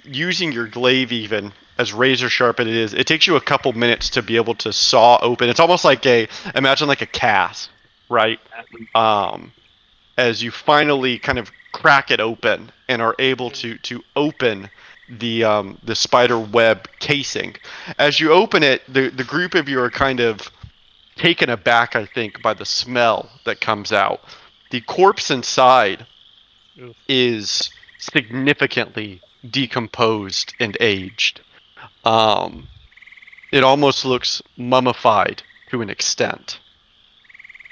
using your glaive, even as razor sharp it is, it takes you a couple minutes to be able to saw open. It's almost like imagine like a cast, right? As you finally kind of crack it open and are able to open the spider web casing. As you open it, the group of you are kind of taken aback, I think, by the smell that comes out. The corpse inside Oof. is significantly decomposed and aged. It almost looks mummified to an extent.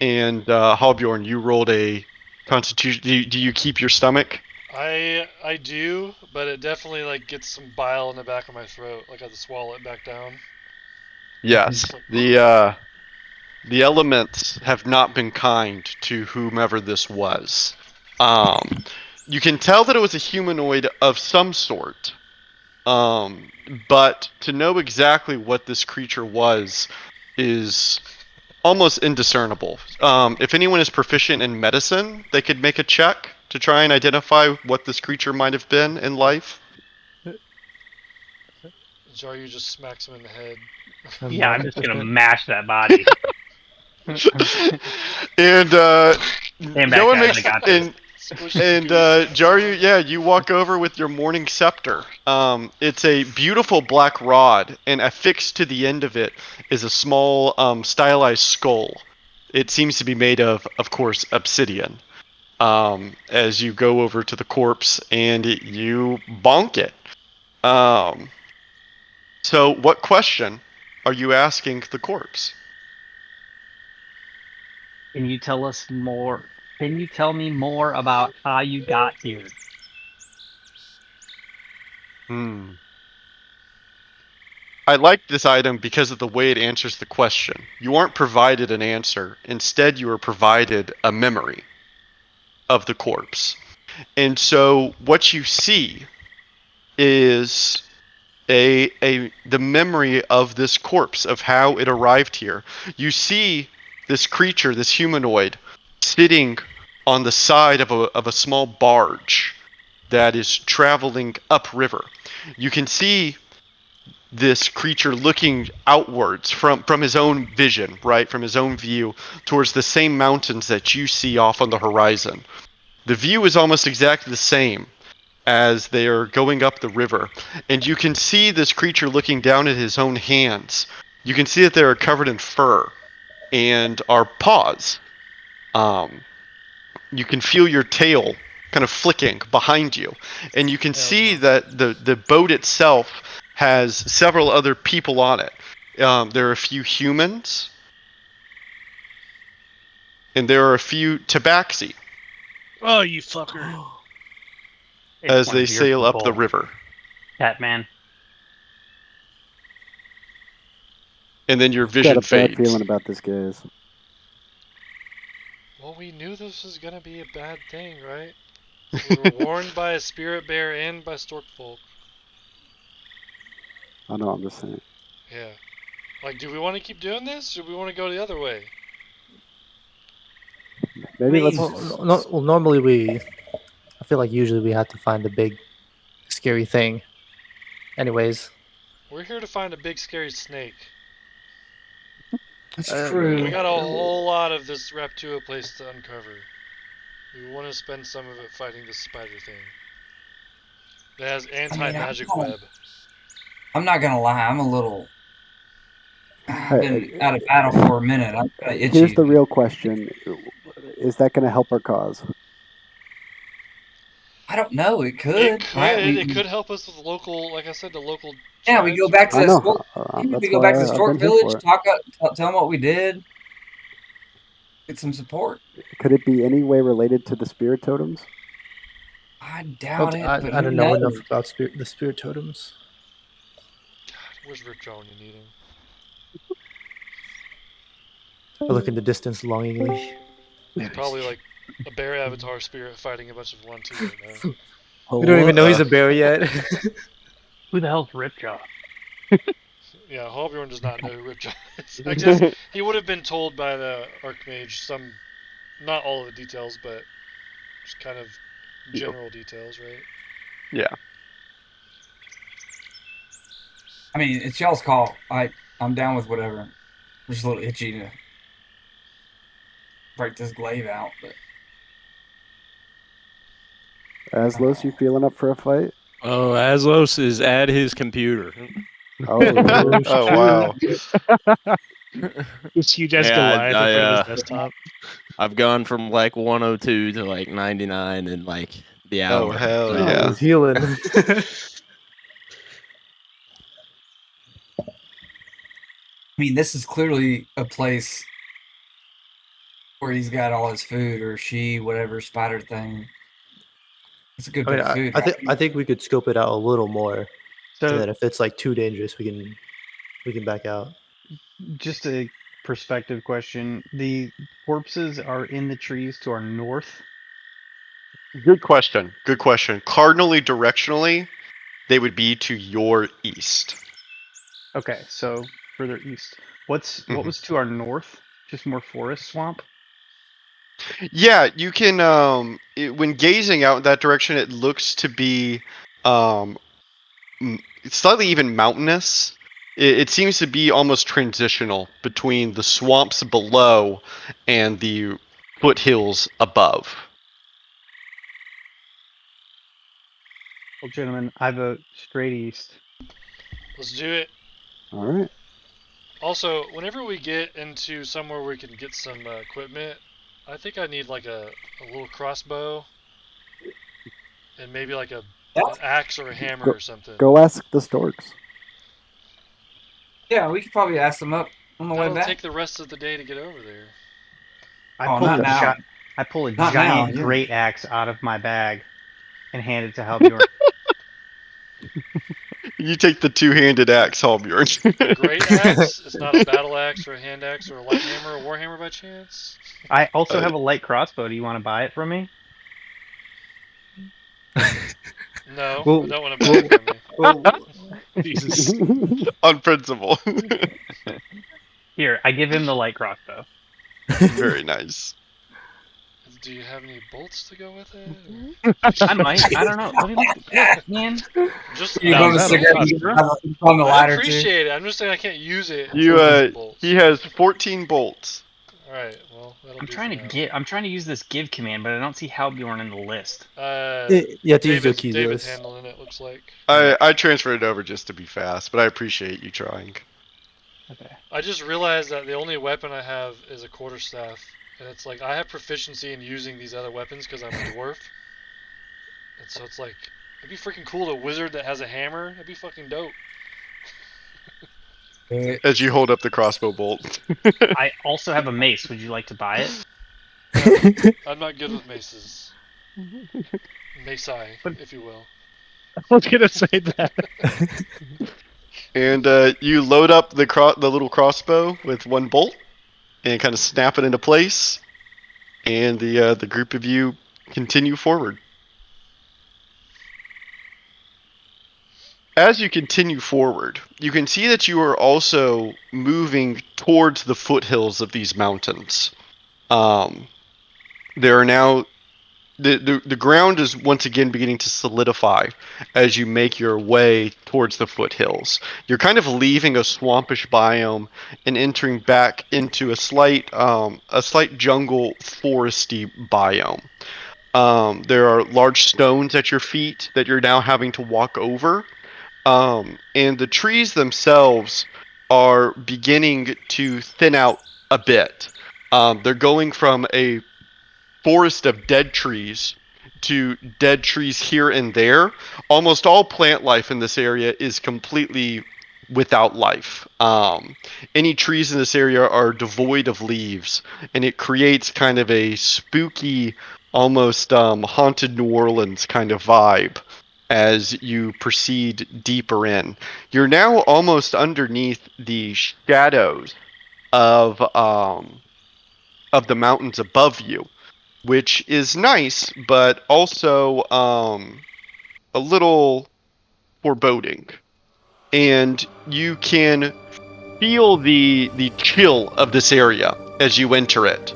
And Halbjorn, you rolled a Constitution. Do you keep your stomach? I do, but it definitely like gets some bile in the back of my throat. Like I have to swallow it back down. Yes. The elements have not been kind to whomever this was. You can tell that it was a humanoid of some sort. But to know exactly what this creature was is almost indiscernible. If anyone is proficient in medicine, they could make a check to try and identify what this creature might have been in life. Jaryu just smacks him in the head. Yeah, I'm just gonna mash that body. And Stand back, no one guys, makes I got this. and Jaryu, yeah, you walk over with your morning scepter. It's a beautiful black rod, and affixed to the end of it is a small stylized skull. It seems to be made of course, obsidian. As you go over to the corpse and you bonk it. So, what question are you asking the corpse? Can you tell us more? Can you tell me more about how you got here? I like this item because of the way it answers the question. You aren't provided an answer. Instead, you are provided a memory of the corpse. And so what you see is the memory of this corpse, of how it arrived here. You see this creature, this humanoid, sitting on the side of a small barge that is traveling upriver. You can see this creature looking outwards from his own vision, right, from his own view, towards the same mountains that you see off on the horizon. The view is almost exactly the same as they are going up the river, and you can see this creature looking down at his own hands. You can see that they are covered in fur and are paws. You can feel your tail kind of flicking behind you, and you can see that the boat itself has several other people on it. There are a few humans, and there are a few tabaxi Oh, you fucker. It's as one they of your sail up the people, river. Catman. and then your Got vision a bad fades. feeling about this, guys. Well, we knew this was gonna be a bad thing, right? We were warned by a spirit bear and by Storkfolk. I know. I'm just saying. Yeah. Like, do we want to keep doing this, or do we want to go the other way? Maybe let's. Well, normally I feel like usually we have to find the big, scary thing. Anyways, We're here to find a big scary snake. That's Uh, true. We got a whole lot of this Raptua place to uncover. We want to spend some of it fighting this spider thing. It has anti-magic web. I'm not gonna lie. I'm a little. I've been out of battle for a minute. I'm kind of itchy. Here's the real question: is that going to help our cause? I don't know. It could. It could. Right? It could help us with local, like I said, the local. Yeah, we go tribes or back to I that whatever. know. Stork. That's We go why back to the I've Stork been here Village. for it. Tell them what we did. Get some support. Could it be any way related to the spirit totems? I doubt it, but I who don't know knows? enough about the spirit totems. God, where's Rip John? You need him. I look in the distance longingly. Probably like a bear avatar spirit fighting a bunch of one two right now. We don't even know he's a bear yet. Who the hell's Ripjaw? Yeah, Halbjorn does not know who Rip John is. I guess he would have been told by the Archmage some, not all of the details, but just kind of general details, right? Yeah. I mean, it's y'all's call. I'm down with whatever. I'm just a little itchy to break this glaive out, but Aslos, you feeling up for a fight? Oh, Aslos is at his computer. Oh, shit. Oh wow. This huge ass Yeah, Goliath in front of his I, desktop. I've gone from like 102 to like 99 in like the Oh hour. hell So- yeah. He's healing. I mean, this is clearly a place where he's got all his food, or she, whatever spider thing. It's a good I bit mean, of food. I think we could scope it out a little more, and So then if it's like too dangerous, we can back out. just a perspective question. The corpses are in the trees to our north. Good question. Good question. Cardinally directionally, they would be to your east. Okay, so further east. What Mhm. was to our north? Just more forest swamp? Yeah, you can when gazing out in that direction it looks to be slightly even mountainous. It seems to be almost transitional between the swamps below and the foothills above. Well, gentlemen, I vote straight east. Let's do it. All right. Also, whenever we get into somewhere where we can get some equipment, I think I need like a little crossbow and maybe like an axe or a hammer or something. Go ask the storks. Yeah, we could probably ask them up on the way That'll back. take the rest of the day to get over there. I not now. I pull a Not giant now, yeah. great axe out of my bag and hand it to Halbjorn. You take the two-handed axe, Halbjorn. A great axe? It's not a battle axe or a hand axe or a light hammer or warhammer by chance? I also have a light crossbow. Do you want to buy it from me? No, Well, I don't want to buy it from you. Well, Jesus. On principle. Here, I give him the light crossbow. Very nice. Do you have any bolts to go with it? I might. I don't know. Let me look, man. Just You No, bum a that'll cigarette. cost, You bro. have on the I ladder too. appreciate it. I'm just saying I can't use it. You until I use bolts. he has 14 bolts. All right. Well, that'll I'm do trying for to now. I'm trying to use this give command, but I don't see Halbjorn in the list. you have to use your David's keys. handling it. Looks like. I transferred it over just to be fast, but I appreciate you trying. Okay. I just realized that the only weapon I have is a quarterstaff, and it's like I have proficiency in using these other weapons because I'm a dwarf. And so it's like it'd be freaking cool to wizard that has a hammer. That'd be fucking dope. As you hold up the crossbow bolt. I also have a mace. Would you like to buy it? No, I'm not good with maces. Mace-I, if you will. I was gonna say that. And you load up the little crossbow with one bolt, and kind of snap it into place. And the group of you continue forward. As you continue forward, you can see that you are also moving towards the foothills of these mountains. There are now the ground is once again beginning to solidify as you make your way towards the foothills. You're kind of leaving a swampish biome and entering back into a slight jungle foresty biome. There are large stones at your feet that you're now having to walk over. And the trees themselves are beginning to thin out a bit. They're going from a forest of dead trees to dead trees here and there. Almost all plant life in this area is completely without life. Any trees in this area are devoid of leaves, and it creates kind of a spooky, almost haunted New Orleans kind of vibe as you proceed deeper in. You're now almost underneath the shadows of the mountains above you, which is nice, but also a little foreboding. And you can feel the chill of this area as you enter it.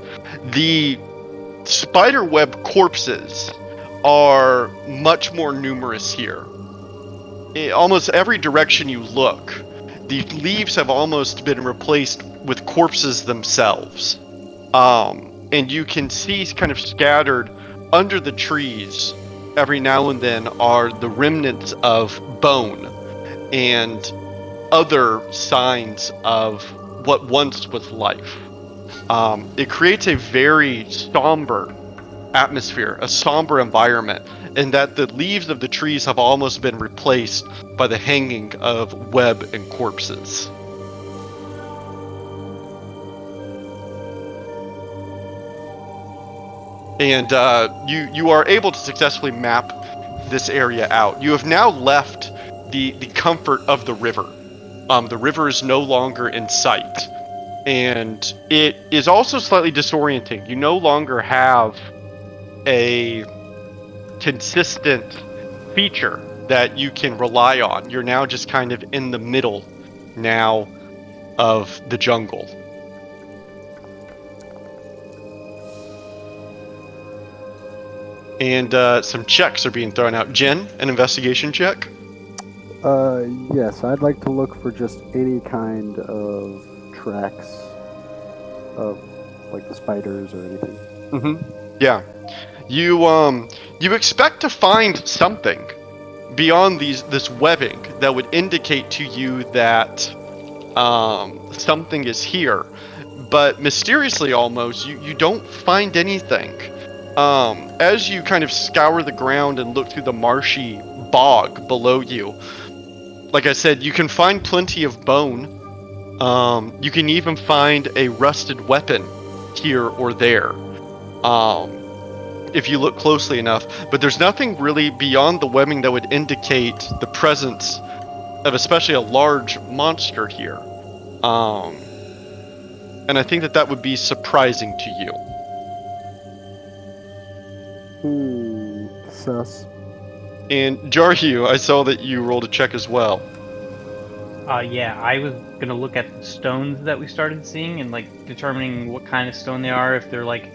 The spiderweb corpses are much more numerous here. In almost every direction you look, the leaves have almost been replaced with corpses themselves. And you can see kind of scattered under the trees every now and then are the remnants of bone and other signs of what once was life. It creates a very somber atmosphere, a somber environment, in that the leaves of the trees have almost been replaced by the hanging of web and corpses. And you are able to successfully map this area out. You have now left the comfort of the river. The river is no longer in sight, and it is also slightly disorienting. You no longer have a consistent feature that you can rely on. You're now just kind of in the middle now of the jungle. And some checks are being thrown out. Jen, an investigation check. Yes, I'd like to look for just any kind of tracks of like the spiders or anything. Mm-hmm. Yeah. You expect to find something beyond this webbing that would indicate to you that something is here, but mysteriously almost you don't find anything. As you kind of scour the ground and look through the marshy bog below you, like I said, you can find plenty of bone. You can even find a rusted weapon here or there. If you look closely enough, but there's nothing really beyond the webbing that would indicate the presence of especially a large monster here. And I think that would be surprising to you. Sus. And Jarhu, I saw that you rolled a check as well. Yeah, I was gonna look at the stones that we started seeing and like determining what kind of stone they are, if they're like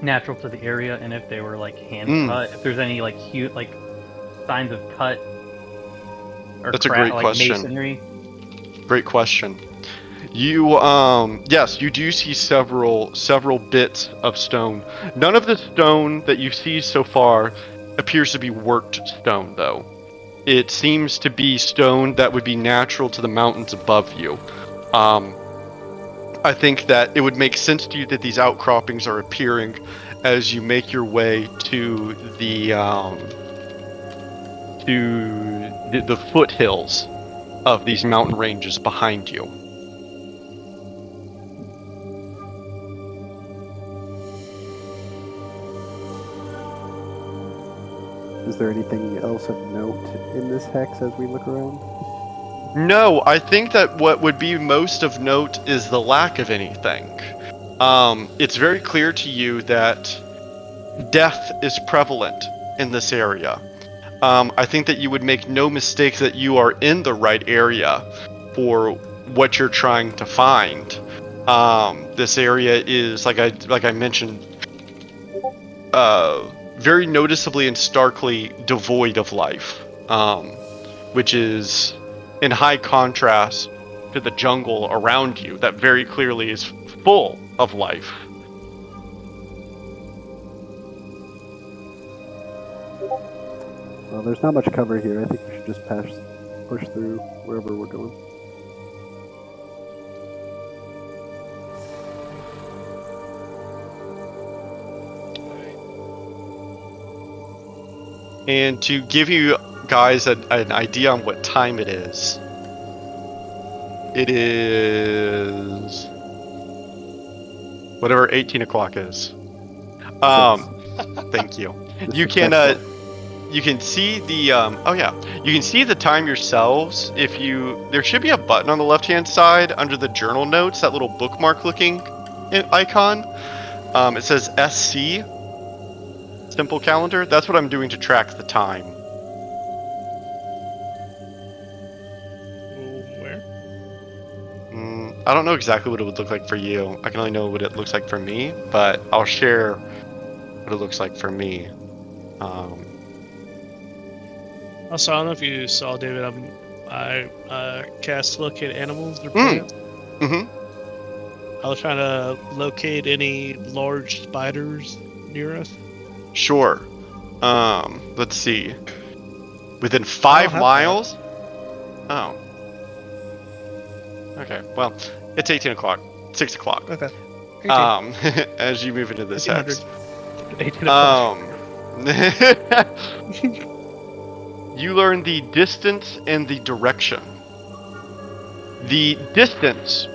natural to the area, and if they were like hand cut, if there's any like like signs of cut or That's a great like question. masonry. Great question. You yes, you do see several bits of stone. None of the stone that you see so far appears to be worked stone, though. It seems to be stone that would be natural to the mountains above you. I think that it would make sense to you that these outcroppings are appearing as you make your way to the foothills of these mountain ranges behind you. Is there anything else of note in this hex as we look around? No, I think that what would be most of note is the lack of anything. It's very clear to you that death is prevalent in this area. I think that you would make no mistake that you are in the right area for what you're trying to find. This area is, like I mentioned, very noticeably and starkly devoid of life, which is in high contrast to the jungle around you that very clearly is full of life. Well, there's not much cover here. I think we should just push through wherever we're going. And to give you guys an idea on what time it is whatever 18 o'clock is. Thank you. You can see the you can see the time yourselves. There should be a button on the left hand side under the journal notes, that little bookmark looking icon. It says SC, simple calendar. That's what I'm doing to track the time. Where? I don't know exactly what it would look like for you. I can only know what it looks like for me, but I'll share what it looks like for me. Also, I don't know if you saw, David. I cast locate animals or plants. I was trying to locate any large spiders near us. Sure. Let's see. Within 5 miles? Oh. Okay, well, it's 18 o'clock. 6 o'clock. Okay. 18. As you move into this hex. 18 o'clock. You learn the distance and the direction. The distance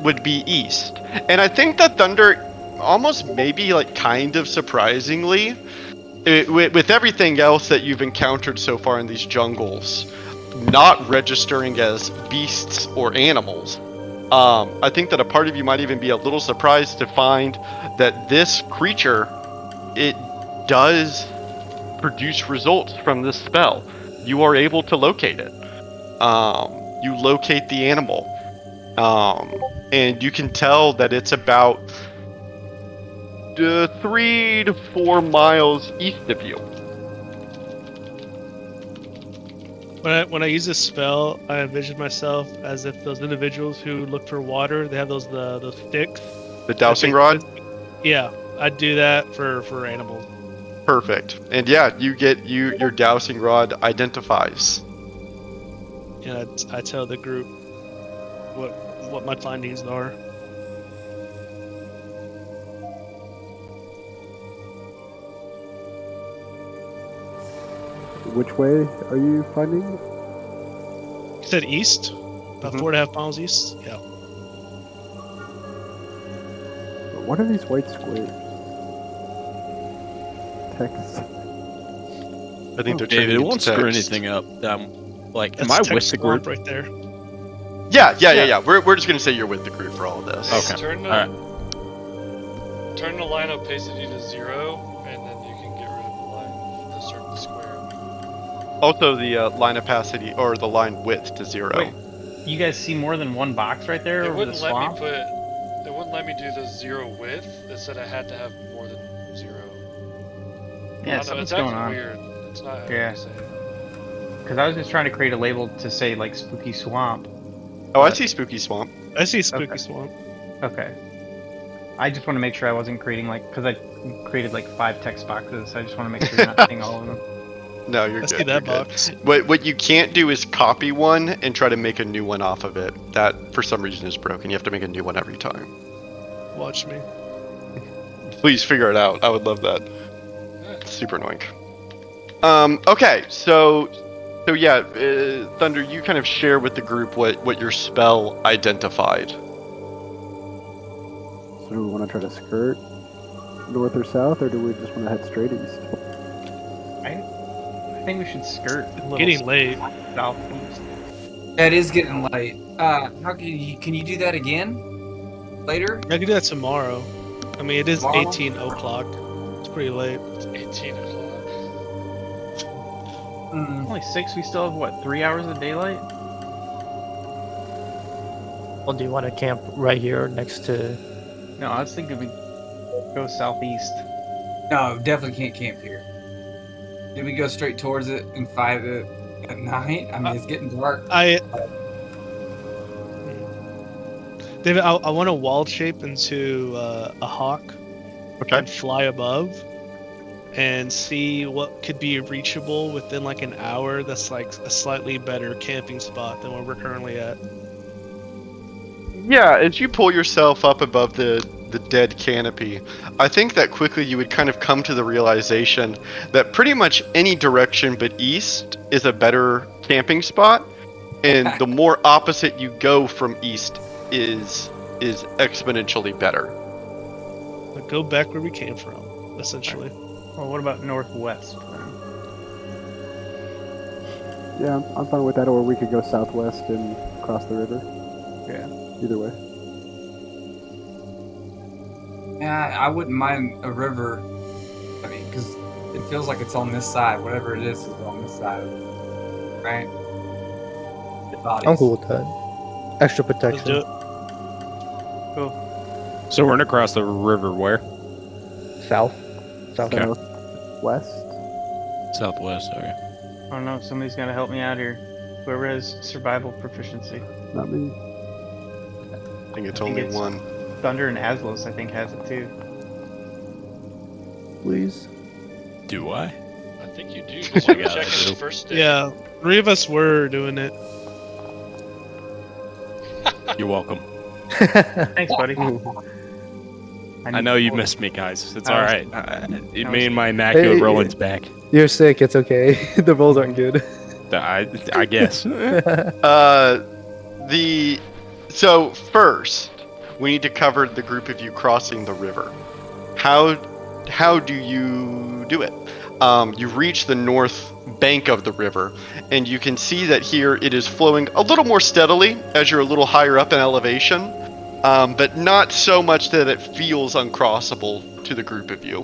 would be east. And I think that Thunder, almost maybe like kind of surprisingly, with everything else that you've encountered so far in these jungles, not registering as beasts or animals, I think that a part of you might even be a little surprised to find that this creature, it does produce results from this spell. You are able to locate it. You locate the animal, and you can tell that it's about 3 to 4 miles east of you. When I use this spell, I envision myself as if those individuals who look for water, they have those sticks. The dowsing rod? Yeah, I'd do that for animals. Perfect. And yeah, you get your dowsing rod identifies. And I tell the group what my findings are. Which way are you finding? You said east? About 4.5 miles east? Yeah. What are these white squares? Text. I think they're David, it turning won't into screw text. anything up. Like, am That's I with the group? right there. Yeah. We're just gonna say you're with the group for all of this. Okay. Turn the line opacity to 0, and then you can get rid of the line, the certain square. Also, the line opacity or the line width to 0. Wait, you guys see more than one box right there It over the wouldn't let me swamp? It wouldn't let me do the 0 width. It said I had to have more than 0. Yeah, it's something's acting going on. weird. It's not Yeah. the same. Because I was just trying to create a label to say like Spooky Swamp. Oh, I see Spooky Swamp. I see Spooky Swamp. Okay. I just want to make sure I wasn't creating because I created like 5 text boxes. So I just want to make sure you're not seeing all of them. No, you're I good. see that you're box. good. What you can't do is copy one and try to make a new one off of it. That, for some reason, is broken. You have to make a new one every time. Watch me. Please figure it out. I would love that. Super annoying. Okay, so yeah, Thunder, you kind of share with the group what your spell identified. So do we want to try to skirt north or south, or do we just want to head straight east? I think we should skirt a little Getting late. southeast. It is getting late. How can you do that again later? I could do that tomorrow. I mean, it is Tomorrow? 18 o'clock. It's pretty late. It's 18 o'clock. Only 6. We still have what, 3 hours of daylight? Well, do you want to camp right here next to? No, I was thinking we go southeast. No, definitely can't camp here. Did we go straight towards it and fight it at night? I mean, it's getting dark. David, I want to wall shape into a hawk. Okay. And fly above and see what could be reachable within like an hour. That's like a slightly better camping spot than where we're currently at. Yeah, as you pull yourself up above the dead canopy, I think that quickly you would kind of come to the realization that pretty much any direction but east is a better camping spot, and the more opposite you go from east is exponentially better. But go back where we came from, essentially. Well, what about northwest then? Yeah, I'm fine with that. Or we could go southwest and cross the river. Yeah. Either way. Yeah, I wouldn't mind a river. I mean, because it feels like it's on this side. Whatever it is on this side of it. Right? The bodies. I'm cool with that. Extra protection. Let's do it. Cool. So we're gonna cross the river where? South. Southwest. Southwest. Okay. I don't know. Somebody's got to help me out here. Whoever has survival proficiency. Not me. I think it's only one. Thunder and Aslos, I think, has it too. Please. Do I? I think you do. Oh Just my check God, I it do. the first day. Yeah, 3 of us were doing it. You're welcome. Thanks, buddy. I know you missed me, guys. It's all right. Me and my Hey, immaculate Roland's back. You're sick. It's okay. The rolls aren't good. I guess. So first, we need to cover the group of you crossing the river. How do you do it? You reach the north bank of the river, and you can see that here it is flowing a little more steadily as you're a little higher up in elevation, but not so much that it feels uncrossable to the group of you.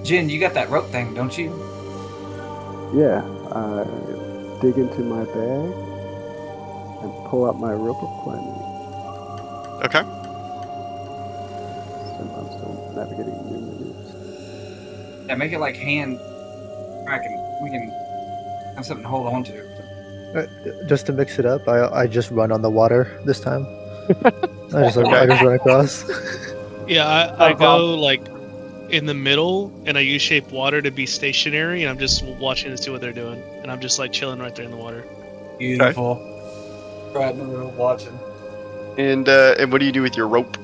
Jin, you got that rope thing, don't you? Yeah. Dig into my bag and pull out my rope of climbing. Okay. I'm still navigating new menus. Yeah, make it like hand. We can have something to hold on to. Just to mix it up, I just run on the water this time. I just run across. Yeah, I go like in the middle, and I use shape water to be stationary, and I'm just watching to see what they're doing, and I'm just like chilling right there in the water. Beautiful. Right in the middle, watching. And what do you do with your rope?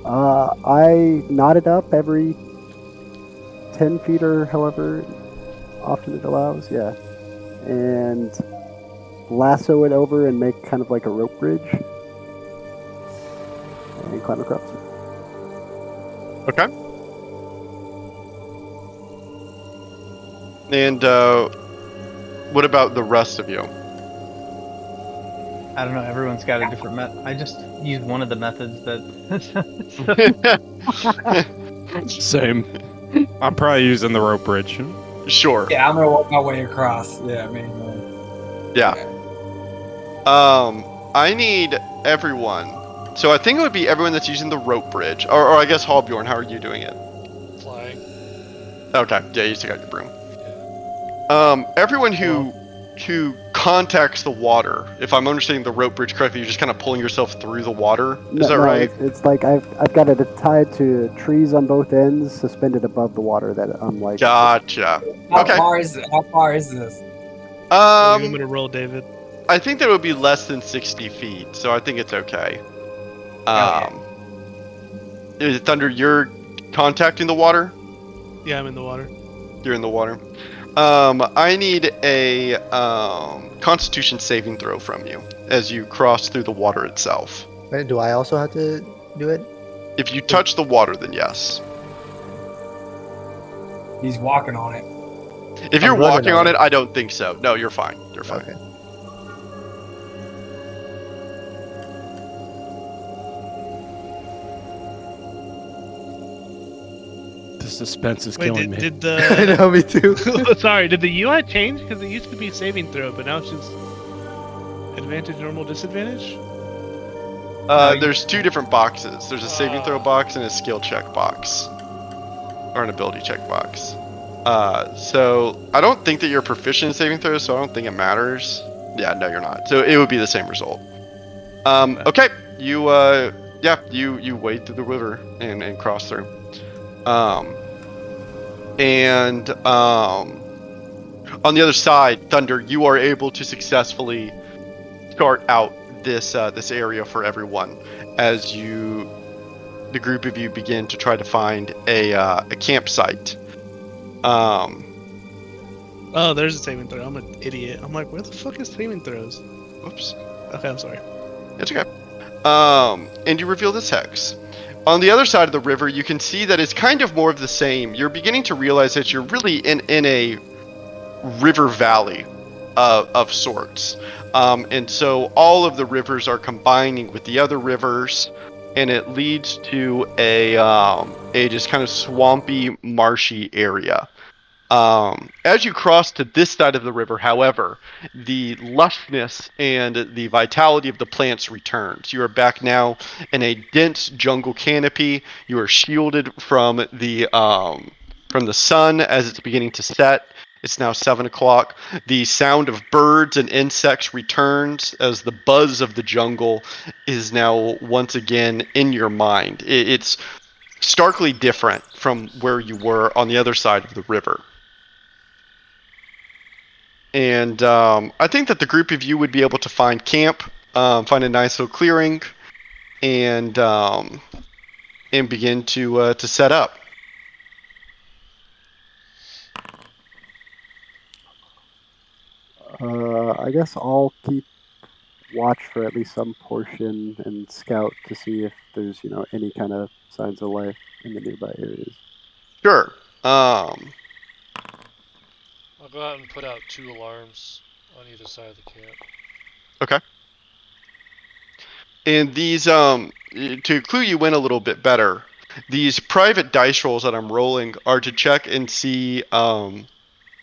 I knot it up every 10 feet or however often it allows, yeah. And lasso it over and make kind of like a rope bridge. And climb across it. Okay. And what about the rest of you? I don't know. Everyone's got a different method. I just used one of the methods that. Same. I'm probably using the rope bridge. Sure. Yeah, I'm gonna walk my way across. Yeah, I mean. Yeah. I need everyone. So I think it would be everyone that's using the rope bridge, or I guess Hallbjorn. How are you doing it? Flying. Okay. Yeah, you still got your broom. Everyone who contacts the water. If I'm understanding the rope bridge correctly, you're just kind of pulling yourself through the water. Is that right? It's like I've got it tied to trees on both ends, suspended above the water. That I'm like. Gotcha. How Okay. far is it? How far is this? You want me to roll, David? I think that would be less than 60 feet, so I think it's okay. Is it Thunder? You're contacting the water? Yeah, I'm in the water. You're in the water. I need a Constitution saving throw from you as you cross through the water itself. Wait, do I also have to do it? If you touch the water, then yes. He's walking on it. If you're I'm running walking on on it, I don't think so. No, you're fine. You're fine. Okay. The suspense is Wait, killing me. did I the know, me too. sorry, did the UI change? Because it used to be saving throw, but now it's just advantage, normal, disadvantage. There's two different boxes. There's a saving throw box and a skill check box, or an ability check box. So I don't think that you're proficient in saving throws, so I don't think it matters. Yeah, no, you're not. So it would be the same result. Okay, you wade through the river and cross through. On the other side, Thunder, you are able to successfully start out this area for everyone as the group of you begin to try to find a campsite. Oh, there's a saving throw. I'm an idiot. I'm like, where the fuck is saving throws? Whoops. Okay, I'm sorry. It's okay. And you reveal this hex. On the other side of the river, you can see that it's kind of more of the same. You're beginning to realize that you're really in a river valley of sorts. And so all of the rivers are combining with the other rivers, and it leads to a just kind of swampy, marshy area. As you cross to this side of the river, however, the lushness and the vitality of the plants returns. You are back now in a dense jungle canopy. You are shielded from the sun as it's beginning to set. It's now 7 o'clock. The sound of birds and insects returns as the buzz of the jungle is now once again in your mind. It's starkly different from where you were on the other side of the river. And I think that the group of you would be able to find camp, find a nice little clearing, and begin to set up. I guess I'll keep watch for at least some portion and scout to see if there's any kind of signs of life in the nearby areas. Sure. I'll go out and put out 2 alarms on either side of the camp. Okay. And these, to clue you in a little bit better, these private dice rolls that I'm rolling are to check and see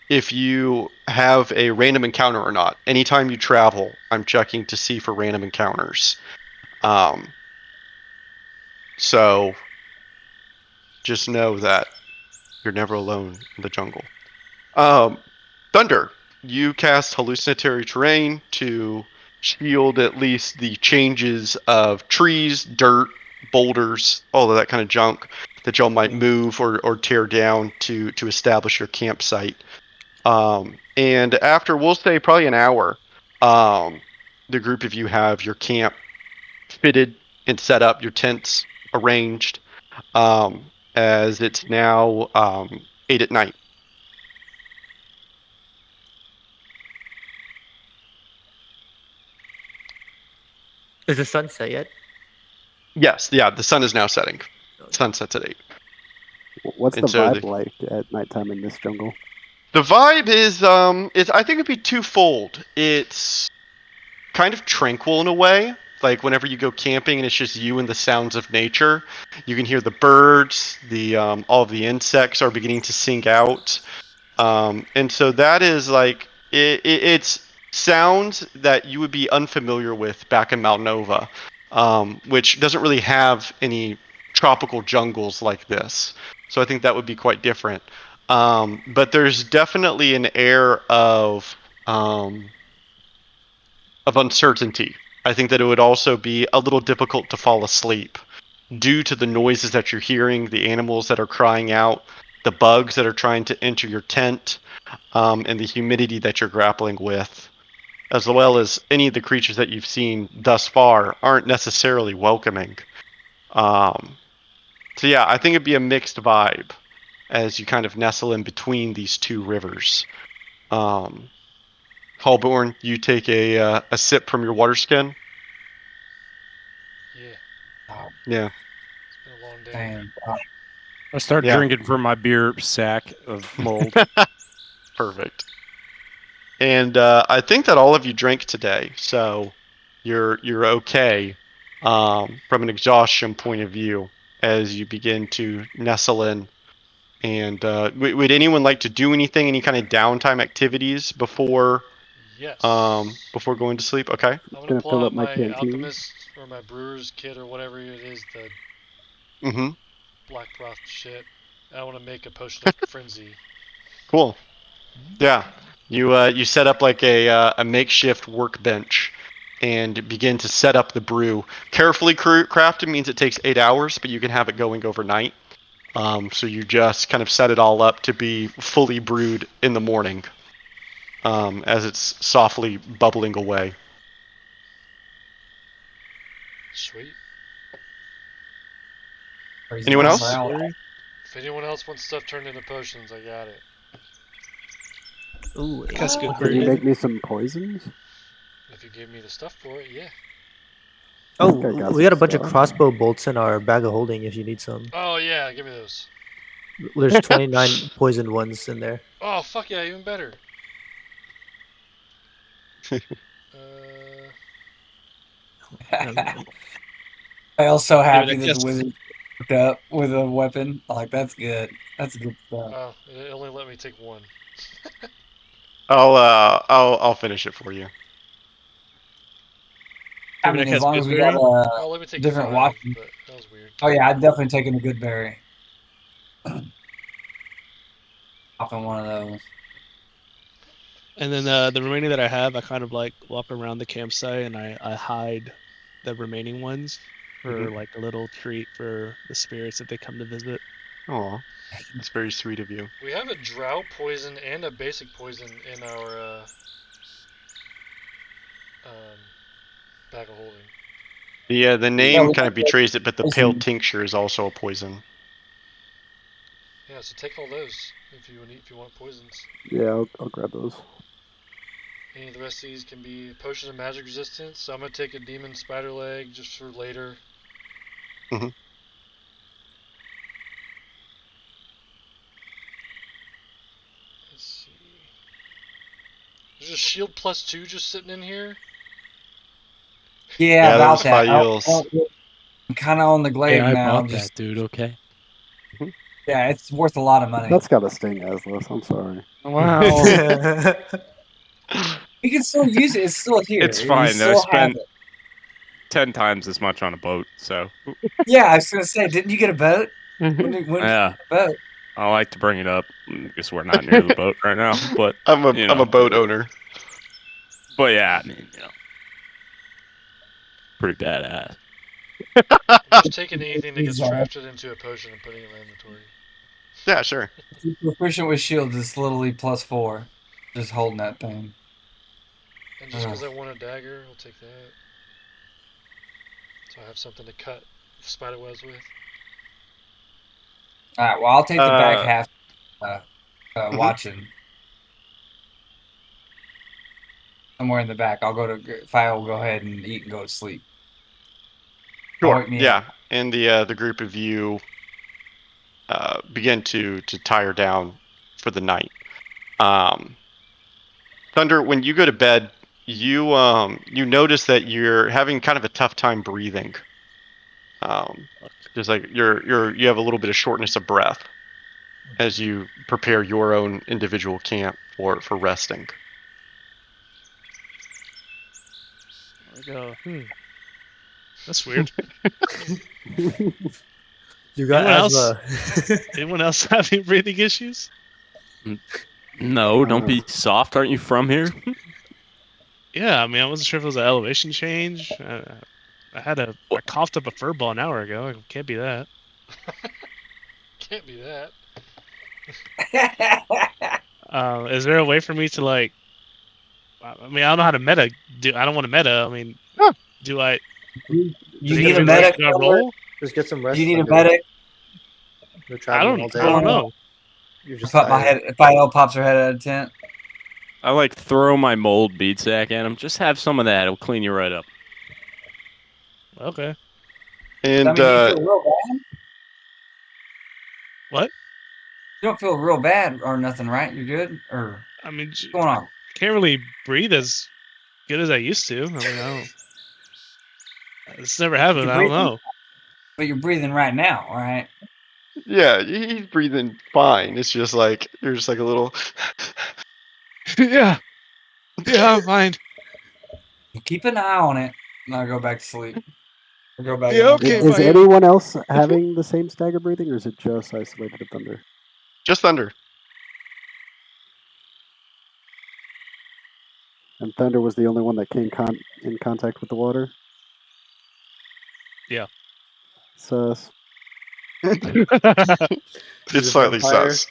if you have a random encounter or not. Anytime you travel, I'm checking to see for random encounters. So just know that you're never alone in the jungle. Thunder, you cast hallucinatory terrain to shield at least the changes of trees, dirt, boulders, all of that kind of junk that y'all might move or tear down to establish your campsite. And after, we'll say, probably an hour, the group of you have your camp fitted and set up, your tents arranged, as it's now 8 at night. Is the sun set yet? Yes, yeah, the sun is now setting. Sun sets at 8. What's And the so vibe like at nighttime in this jungle? The vibe is, I think it'd be twofold. It's kind of tranquil in a way. Like whenever you go camping and it's just you and the sounds of nature, you can hear the birds, all of the insects are beginning to sing out. And so that is like, it's sounds that you would be unfamiliar with back in Malnova, which doesn't really have any tropical jungles like this. So I think that would be quite different. But there's definitely an air of uncertainty. I think that it would also be a little difficult to fall asleep due to the noises that you're hearing, the animals that are crying out, the bugs that are trying to enter your tent, and the humidity that you're grappling with, as well as any of the creatures that you've seen thus far aren't necessarily welcoming. So yeah, I think it'd be a mixed vibe as you kind of nestle in between these two rivers. Hallborn, you take a sip from your water skin. Yeah. Oh, Yeah. It's been a long day. damn. I start Yeah. drinking from my beer sack of mold. Perfect. And I think that all of you drank today, so you're okay from an exhaustion point of view as you begin to nestle in. And would anyone like to do anything, any kind of downtime activities before Yes. before going to sleep? Okay. I'm gonna Gonna pull fill out up my my canteen. alchemist or my brewer's kit or whatever it is, the Mm-hmm. black broth shit. I want to make a potion of frenzy. Cool. Yeah. You set up like a makeshift workbench and begin to set up the brew. Carefully crafted means it takes 8 hours, but you can have it going overnight. So you just kind of set it all up to be fully brewed in the morning, as it's softly bubbling away. Sweet. Crazy Anyone Horse else? Route. If anyone else wants stuff turned into potions, I got it. Ooh, That's good Can you breed. make me some poisons? If you give me the stuff for it, yeah. I Oh, think I got we got a some bunch of stuff. crossbow bolts in our bag of holding if you need some. Oh yeah, give me those. There's 29 poisoned ones in there. Oh fuck yeah, even better. I also Give it happy a that the kiss. wizard hooked up with a weapon. Like that's good. That's good stuff. Oh, it only let me take one. I'll finish it for you. I Give it a mean, as kiss, long good as we got berry. Oh, let me take different 5, watches. but that was weird. Oh yeah, I'd definitely taken a good berry. Popping one of those. And then the remaining that I have, I kind of like walk around the campsite and I hide the remaining ones for like a little treat for the spirits if they come to visit. Aw, that's very sweet of you. We have a drought poison and a basic poison in our bag of holding. The name kind of betrays it, but the pale poison. tincture is also a poison. Yeah, so take all those if you want poisons. Yeah, I'll grab those. Any of the rest of these can be potion of magic resistance. So I'm gonna take a demon spider leg just for later. Mhm. Let's see. There's a shield +2 just sitting in here. Yeah, that about was that. 5 euros. I'm kind of on the glaive Hey, I now. bought Just that, dude. Okay. yeah, it's worth a lot of money. That's got a sting, Aslis. I'm sorry. Wow. You can still use it. It's still here. It's You fine. I still have spent it. 10 times as much on a boat, so Yeah, I was gonna say, didn't you get a boat? When did you yeah. get a boat? I like to bring it up. I guess we're not near the boat right now, but I'm you a know. boat owner. But yeah, I mean, pretty badass. I'm just taking anything that gets These are- crafted into a potion and putting it in my inventory. Yeah, sure. If you're proficient with shields, it's literally +4. Just holding that thing. And just because I want a dagger, I'll take that. So I have something to cut spider webs with. All right. Well, I'll take the back half. Watching. Somewhere in the back. I'll go to. If I'll go ahead and eat and go to sleep. Sure. Wake me Yeah, up. and the group of you begin to tire down for the night. Thunder, when you go to bed, you notice that you're having kind of a tough time breathing. Just like you have a little bit of shortness of breath as you prepare your own individual camp for resting. I go, that's weird. You got Anyone else? asthma. Anyone else having breathing issues? No, don't be soft. Aren't you from here? Yeah, I mean, I wasn't sure if it was an elevation change. I coughed up a fur ball an hour ago. It can't be that. Can't be that. Is there a way for me to like? I mean, I don't know how to meta. I don't want to meta. I mean, do I? You Does it need gotta a be like, medic. do I roll? Just get some rest. You need a Thunder. medic. You're I traveling all don't. day. I don't know. You're just Pop my tired. head. If IL pops her head out of the tent. I like throw my mold bead sack at him. Just have some of that. It'll clean you right up. Okay. And I mean, you feel real bad. What? You don't feel real bad or nothing, right? You're good? Or I mean, what's going on? I can't really breathe as good as I used to. I mean, I don't. It's never happened. You're I don't breathing, know. but you're breathing right now, right? Yeah, he's breathing fine. It's just like you're just like a little. Yeah, I'm fine. Keep an eye on it, and I'll go back to sleep. Or go back Yeah, in. okay, Is fine. anyone else having the same stagger breathing, or is it just isolated to Thunder? Just thunder. And Thunder was the only one that came in contact with the water. Yeah. Sus. It's a slightly vampire. sus.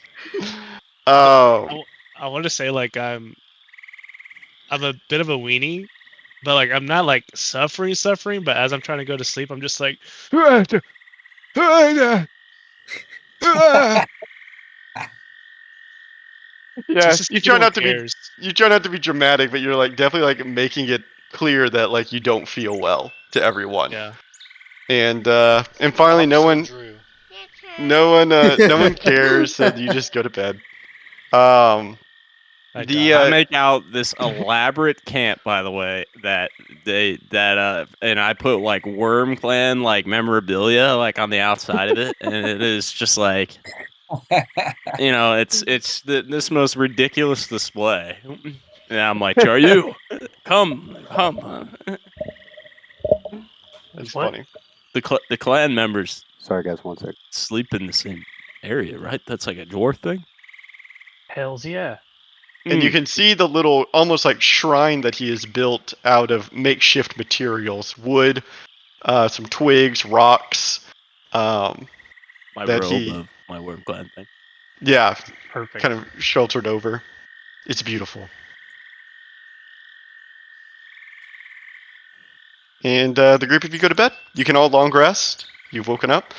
Oh, I want to say like I'm a bit of a weenie, but like I'm not like suffering. But as I'm trying to go to sleep, I'm just like. yeah. Just to see You if try anyone not to be. cares. You try not to be dramatic, but you're like definitely like making it clear that like you don't feel well to everyone. Yeah. And finally, no Opposite one, of Drew. no one cares. So you just go to bed. I I make out this elaborate camp, by the way, that and I put like Worm Clan like memorabilia like on the outside of it, and it is just like, it's this most ridiculous display. And I'm like, are you? Come. That's What? funny. The clan members Sorry, guys, one sec. sleep in the same area, right? That's like a dwarf thing. Hells yeah. And you can see the little, almost like shrine that he has built out of makeshift materials, wood, some twigs, rocks. My that robe he, of my Worm Clan thing. yeah, Perfect. kind of sheltered over. It's beautiful. And the group of you go to bed. You can all long rest. You've woken up.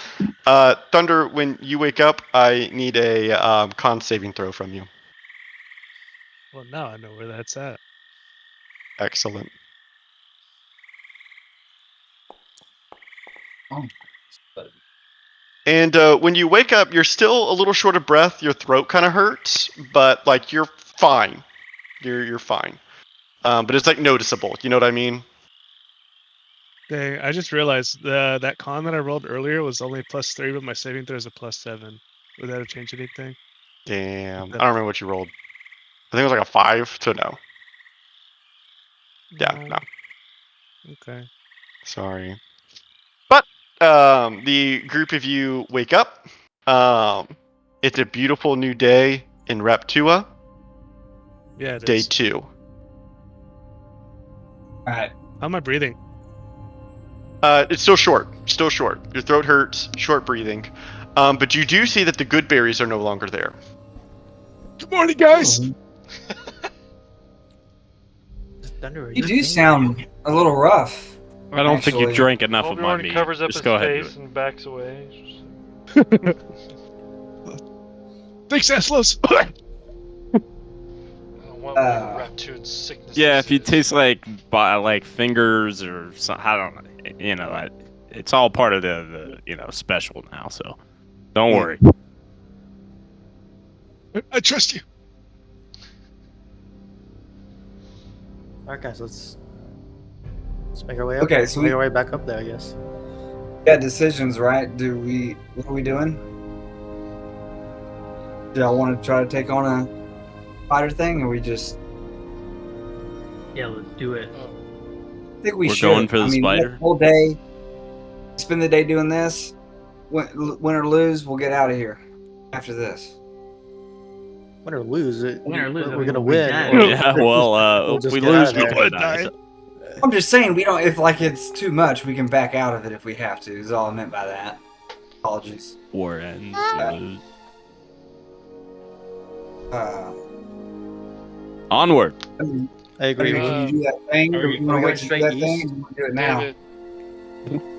Thunder, when you wake up, I need a con saving throw from you. Well, now I know where that's at. Excellent. And when you wake up, you're still a little short of breath. Your throat kind of hurts, but like you're fine. You're fine. But it's like noticeable. You know what I mean? Dang, I just realized that con that I rolled earlier was only +3, but my saving throw is a +7. Would that have changed anything? Damn. I don't remember what you rolled. I think it was like a 5, so no. Yeah, no. Okay. Sorry. But the group of you wake up. It's a beautiful new day in Raptua. Yeah, it Day is. 2. Alright. How am I breathing? It's still short. Still short. Your throat hurts. Short breathing. But you do see that the good berries are no longer there. Good morning, guys. Thunder, You do sound a little rough. I don't think you actually. drank enough of Obi-Wan my already meat. covers up Just his go ahead and do face it. and backs away. Thanks, Aslos. What Raptuan sickness? Yeah, this if you is. taste like fingers or something, I don't know. It's all part of the special now. So don't worry. I trust you. All right, guys, let's make our way up. Okay, so make we our way back up there, I guess. got decisions, right? What are we doing? Do y'all want to try to take on a fighter thing, or we just? Yeah, let's do it. I think we We're should. going for the we spider? have the whole day. Spend the day doing this. Win or lose, we'll get out of here after this. Win or lose, Win or lose, I we're mean, gonna we'll be win. dead. Or Yeah, well, we'll just we get out lose, of we there. don't die. So. I'm just saying we don't. If like it's too much, we can back out of it if we have to. Is all I meant by that. Apologies. War ends. We lose. Onward. I agree. Can you do that thing? Are You we want to going wait to do straight that east? thing? Or do it now. David,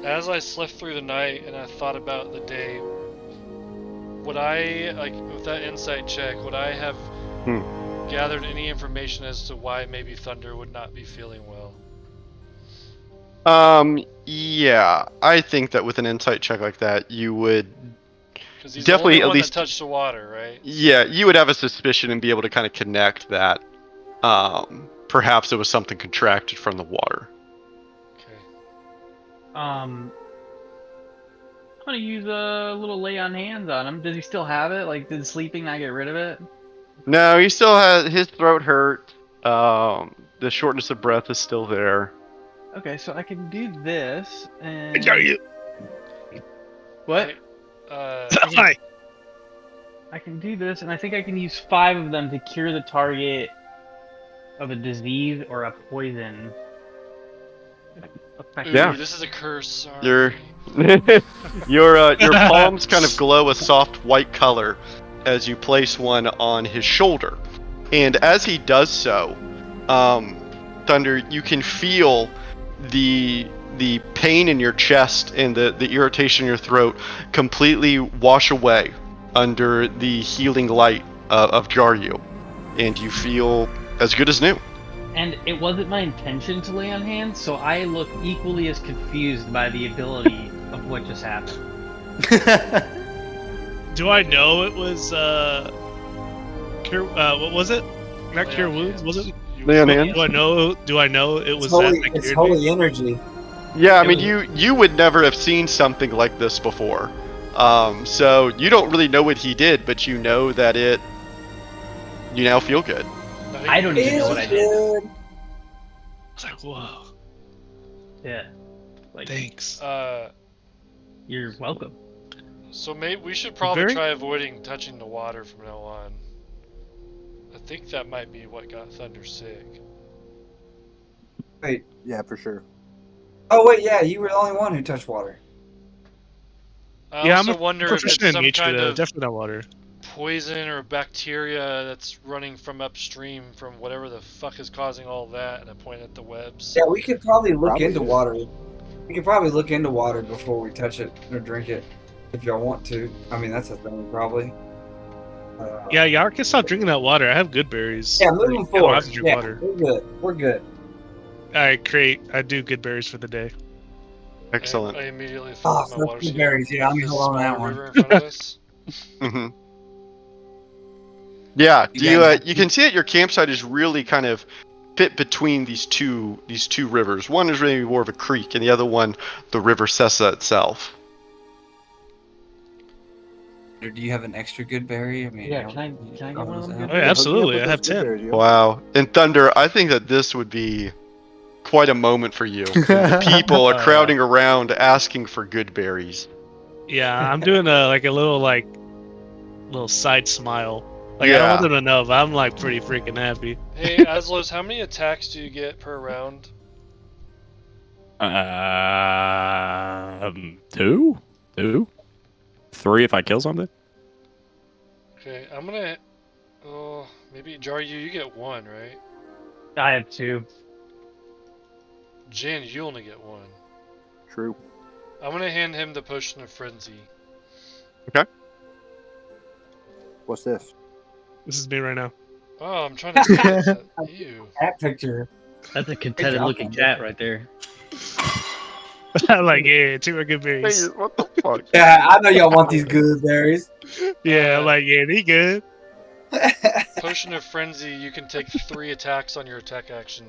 as I slept through the night and I thought about the day, would I, like, with that insight check, would I have gathered any information as to why maybe Thunder would not be feeling well? Yeah, I think that with an insight check like that, you would Because he's definitely the only at one least that touched the water, right? Yeah, you would have a suspicion and be able to kind of connect that. Perhaps it was something contracted from the water. Okay. I'm gonna use a little lay on hands on him. Does he still have it? Like, did sleeping not get rid of it? No, he still has his throat hurt. The shortness of breath is still there. Okay, so I can do this and. Are you? What? Hi. I can do this, and I think I can use 5 of them to cure the target of a disease or a poison. Yeah. Ooh, this is a curse. Sorry. Your palms kind of glow a soft white color as you place one on his shoulder, and as he does so, Thunder, you can feel the pain in your chest and the irritation in your throat completely wash away under the healing light of Jaryu, and you feel as good as new. And it wasn't my intention to lay on hands, so I look equally as confused by the ability of what just happened. Do I know it was cure? What was it? Not cure wounds, was it? Lay on hands. Do I know it was holy, that? it's holy energy. Yeah, I mean, you would never have seen something like this before. So you don't really know what he did, but you know that you now feel good. I don't even know what I did. It's like, whoa. Yeah. Like, thanks. You're welcome. So maybe we should probably try avoiding touching the water from now on. I think that might be what got Thunder sick. Wait. Yeah, for sure. Oh wait, yeah, you were the only one who touched water. I also wonder if it's some kind of definitely not water. poison or bacteria that's running from upstream from whatever the fuck is causing all that, and I point at the webs. Yeah, we could probably look into water. We could probably look into water before we touch it or drink it, if y'all want to. I mean, that's a thing, probably. Yeah, y'all can stop drinking that water. I have good berries. Yeah, moving I don't forward. have to drink Yeah, water. we're good. We're good. I do good berries for the day. Excellent. I immediately fill up my water. Good berries. Yeah, I'm hold on that one. River in front of us. Mm-hmm. Yeah, you can see that your campsite is really kind of fit between these two rivers. One is really more of a creek, and the other one, the River Sessa itself. Or do you have an extra good berry? I mean, yeah, can I get one of them? Oh, yeah, absolutely. I have 10. Wow. And Thunder, I think that this would be quite a moment for you. The people are crowding around asking for good berries. Yeah, I'm doing a little side smile. Like, I Yeah. don't want them to know, but I'm like pretty freaking happy. Hey, Aslos, how many attacks do you get per round? 2, 3 if I kill something. Okay, I'm gonna. Oh, maybe Jaryu, you get 1, right? I have 2. Jin, you only get 1. True. I'm gonna hand him the Potion of Frenzy. Okay. What's this? This is me right now. Oh, I'm trying to. Ew. That picture. That's a contented looking cat right there. I'm like, yeah, 2 are good berries. What the fuck? Yeah, I know y'all want these good berries. Yeah, I'm like, yeah, they good. Potion of Frenzy, you can take 3 attacks on your attack action.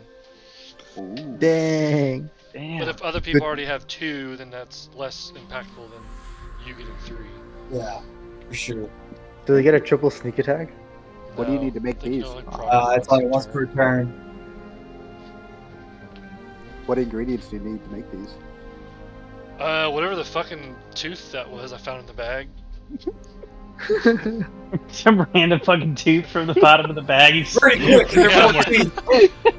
Dang. Damn. But if other people already have 2, then that's less impactful than you getting 3. Yeah, for sure. Do they get a triple sneak attack? What do you need to make these? It's only once per turn. What ingredients do you need to make these? Whatever the fucking tooth that was I found in the bag. Some random fucking tooth from the bottom of the bag. Pretty quick.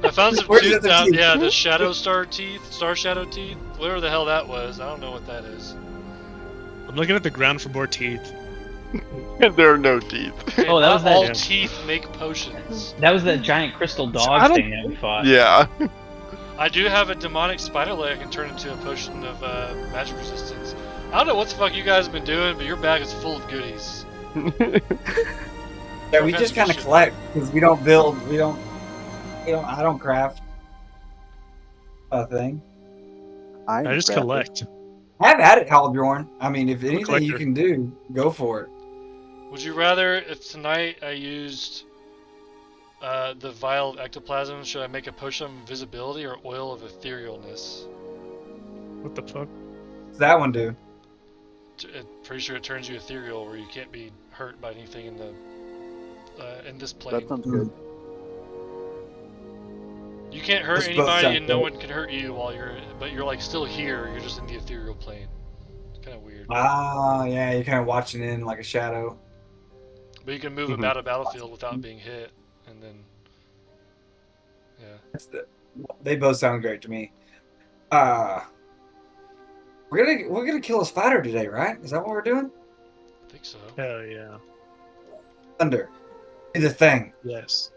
I found some Where's the teeth other out. teeth? Yeah, the shadow star teeth, star shadow teeth, whatever the hell that was. I don't know what that is. I'm looking at the ground for more teeth. There are no teeth. Okay, Oh, that not was that- all yeah. teeth make potions. That was that giant crystal I dog don't- thing that we fought. Yeah. I do have a demonic spider leg I can turn into a potion of magic resistance. I don't know what the fuck you guys have been doing, but your bag is full of goodies. Yeah, we just kind of collect because we don't build. I don't craft a thing. I just collect. Have at it, Halbjorn. I mean, if I'm a anything you collector. can do, go for it. Would you rather, if tonight I used the vial of ectoplasm, should I make a potion of invisibility or oil of etherealness? What the fuck? What's that one do? Pretty sure it turns you ethereal, where you can't be hurt by anything in this plane. That sounds good. You can't hurt Those both anybody, sound and no good. one can hurt you but you're like still here. You're just in the ethereal plane. It's kind of weird. Ah, yeah, you're kind of watching in like a shadow. But you can move about a battlefield without being hit, and then yeah. They both sound great to me. We're gonna kill a spider today, right? Is that what we're doing? I think so. Hell yeah. Thunder, do the thing. Yes.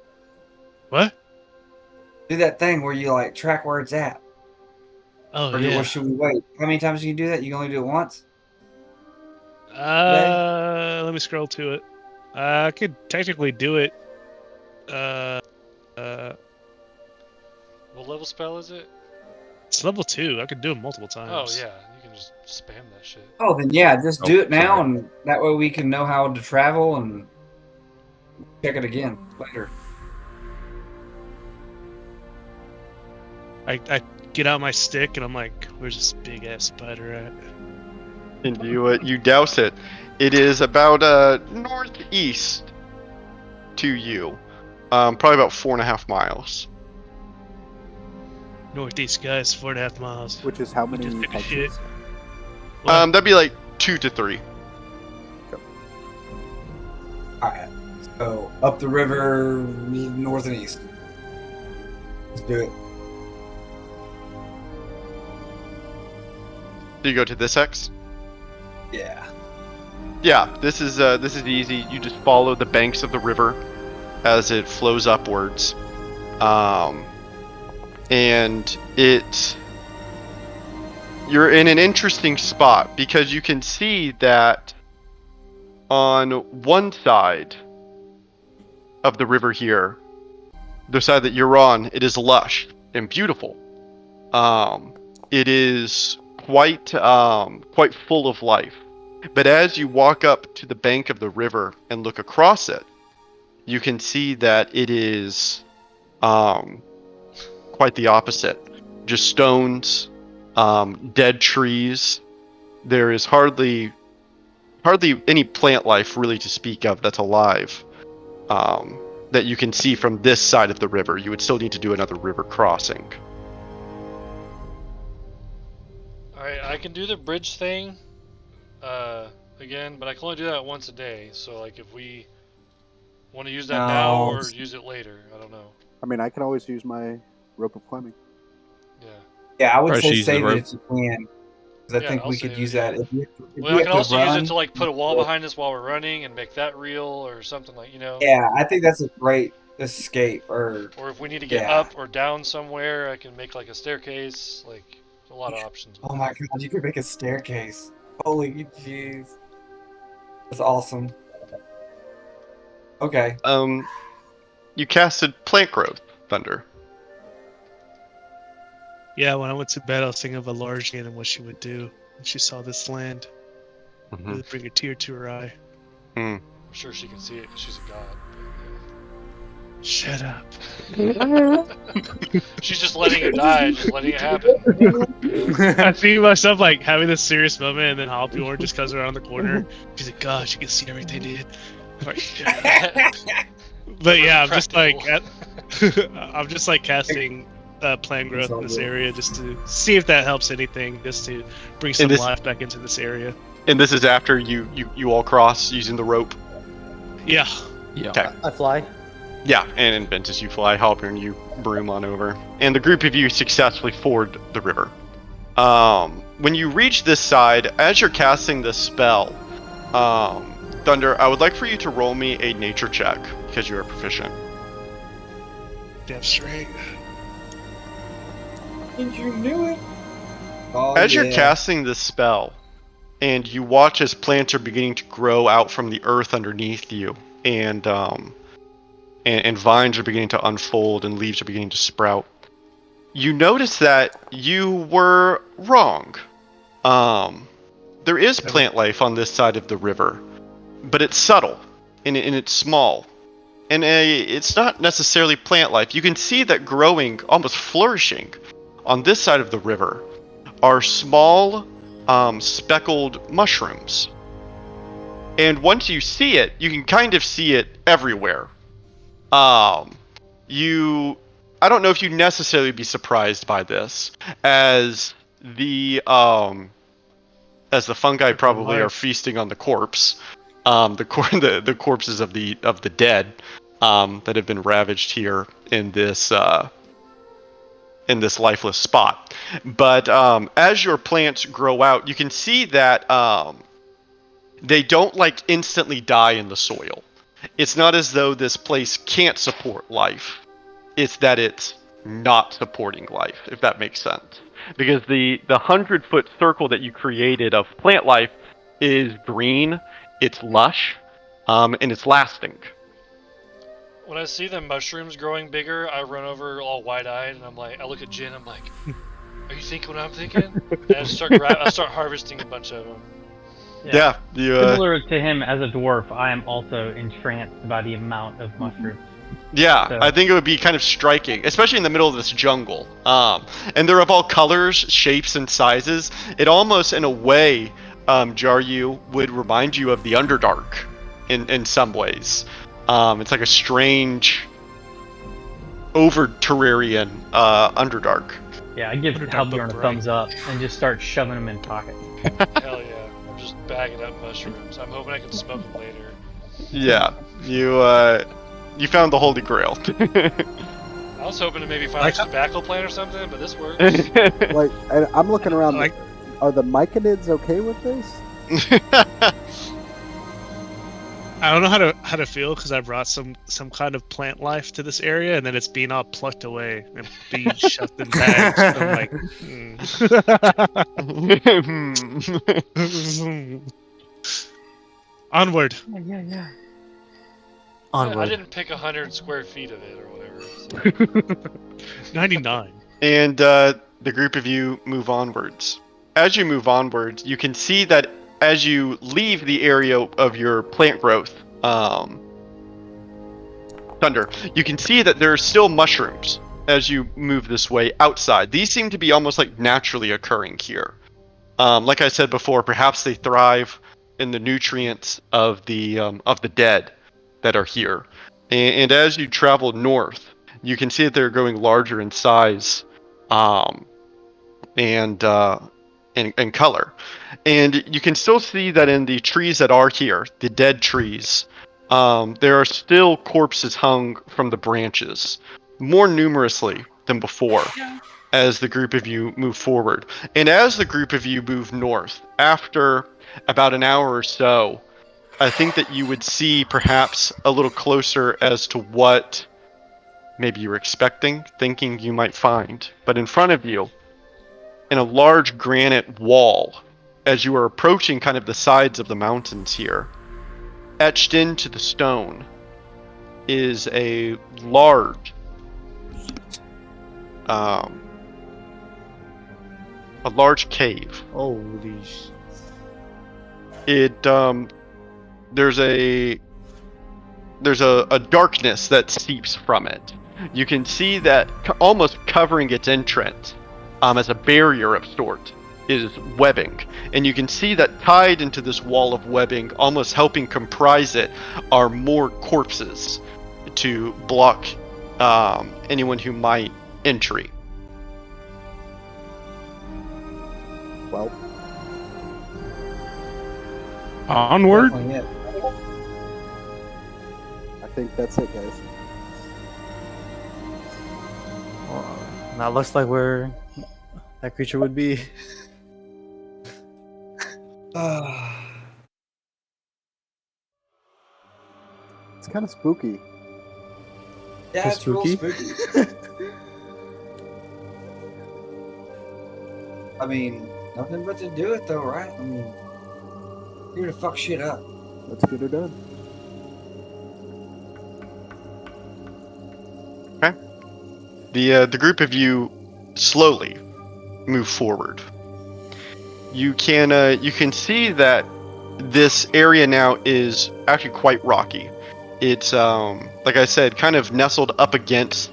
What? Do that thing where you like track where it's at. Oh Or yeah. should we wait? How many times can you do that? You can only do it once. Let me scroll to it. I could technically do it. What level spell is it? It's level 2. I could do it multiple Oh times. yeah, you can just spam that shit. Oh, then yeah, just do it now, sorry. and that way we can know how to travel and check it again later. I get out my stick and I'm like, where's this big ass spider at? And you douse it. It is about northeast to you, probably about 4.5 miles. Northeast, guys, 4.5 miles. Which is how We just many took a shit. hexes? What? That'd be like 2 to 3. Alright. So up the river, north and east. Let's do it. Do you go to this X? Yeah. Yeah, this is easy. You just follow the banks of the river as it flows upwards, and you're in an interesting spot because you can see that on one side of the river here, the side that you're on, it is lush and beautiful. It is quite full of life. But as you walk up to the bank of the river and look across it, you can see that it is quite the opposite. Just stones, dead trees. There is hardly any plant life really to speak of that's alive that you can see from this side of the river. You would still need to do another river crossing. Alright, I can do the bridge thing again, but I can only do that once a day. So like if we want to use that now or use it later, I don't know. I mean, I can always use my rope of climbing. Yeah. Yeah, I would Or say she's the save it rope. if you can. Because I think I'll we could save use it, that. yeah. If Well, I can also use it to like put a wall behind us while we're running and make that real or something like, you know. Yeah, I think that's a great escape. Or if we need to get up or down somewhere, I can make like a staircase. Like a lot of options. Oh my god, you could make a staircase. Holy jeez. That's awesome. Okay. You casted plant growth, Thunder. Yeah, when I went to bed, I was thinking of a large and what she would do when she saw this land. It would bring a tear to her eye. I'm sure she can see it because she's a god. Shut up. She's just letting it die, just letting it happen. I see myself like having this serious moment, and then Halbjorn just comes around the corner. She's like, "God, she can see everything, dude." I'm like, shut up. But yeah, I'm just like casting plant growth in this area just to see if that helps anything, just to bring some life back into this area. And this is after you all cross using the rope. Yeah. Yeah. Okay. I fly. Yeah, and in Ventus you fly, Halper, and you broom on over. And the group of you successfully ford the river. When you reach this side, as you're casting this spell, Thunder, I would like for you to roll me a nature check, because you are proficient. Damn straight. And you knew it. Oh, as you're casting this spell, and you watch as plants are beginning to grow out from the earth underneath you, and vines are beginning to unfold and leaves are beginning to sprout, you notice that you were wrong. There is plant life on this side of the river, but it's subtle and it's small. And it's not necessarily plant life. You can see that growing, almost flourishing, on this side of the river are small, speckled mushrooms. And once you see it, you can kind of see it everywhere. I don't know if you'd necessarily be surprised by this, as the fungi probably are feasting on the corpse, the corpses of the dead that have been ravaged here in this lifeless spot. But as your plants grow out, you can see that they don't like instantly die in the soil. It's not as though this place can't support life. It's that it's not supporting life, if that makes sense. Because the 100-foot circle that you created of plant life is green, it's lush, and it's lasting. When I see the mushrooms growing bigger, I run over all wide-eyed, and I look at Jin. I'm like, "Are you thinking what I'm thinking?" And I start harvesting a bunch of them. Yeah, similar to him as a dwarf, I am also entranced by the amount of mushrooms. Yeah, So. I think it would be kind of striking, especially in the middle of this jungle. And they're of all colors, shapes, and sizes. It almost, in a way, Jaryu, would remind you of the Underdark in some ways. It's like a strange, over-Terrarian Underdark. Yeah, I give Halbjorn a thumbs up and just start shoving them in pockets. Hell yeah. I'm just bagging up mushrooms. I'm hoping I can smoke them later. Yeah, you found the Holy Grail. I was hoping to maybe find a tobacco plant or something, but this works. Like, I'm looking around. Are the myconids okay with this? I don't know how to feel because I brought some kind of plant life to this area, and then it's being all plucked away and being shoved in bags. I'm like, onward. Yeah. I didn't pick 100 square feet of it or whatever. So. 99. And the group of you move onwards. As you move onwards, you can see that as you leave the area of your plant growth, Thunder, you can see that there are still mushrooms as you move this way outside. These seem to be almost like naturally occurring here. Like I said before, perhaps they thrive in the nutrients of the dead that are here. And as you travel north, you can see that they're growing larger in size, and color. And you can still see that in the trees that are here, the dead trees, there are still corpses hung from the branches, more numerously than before, as the group of you move forward. And as the group of you move north, after about an hour or so, I think that you would see perhaps a little closer as to what maybe you were expecting, thinking you might find. But in front of you, in a large granite wall, as you are approaching kind of the sides of the mountains here, etched into the stone is a large cave. Holy sh! It there's a darkness that seeps from it. You can see that almost covering its entrance, as a barrier of sort, is webbing, and you can see that tied into this wall of webbing, almost helping comprise it, are more corpses to block anyone who might entry. Well, onward. I think that's it, guys. Well, that looks like where that creature would be. It's kind of spooky. Yeah, it's real spooky. I mean, nothing but to do it though, right? I mean, here to fuck shit up. Let's get her done. Okay. The group of you slowly move forward. you can see that this area now is actually quite rocky. It's like I said, kind of nestled up against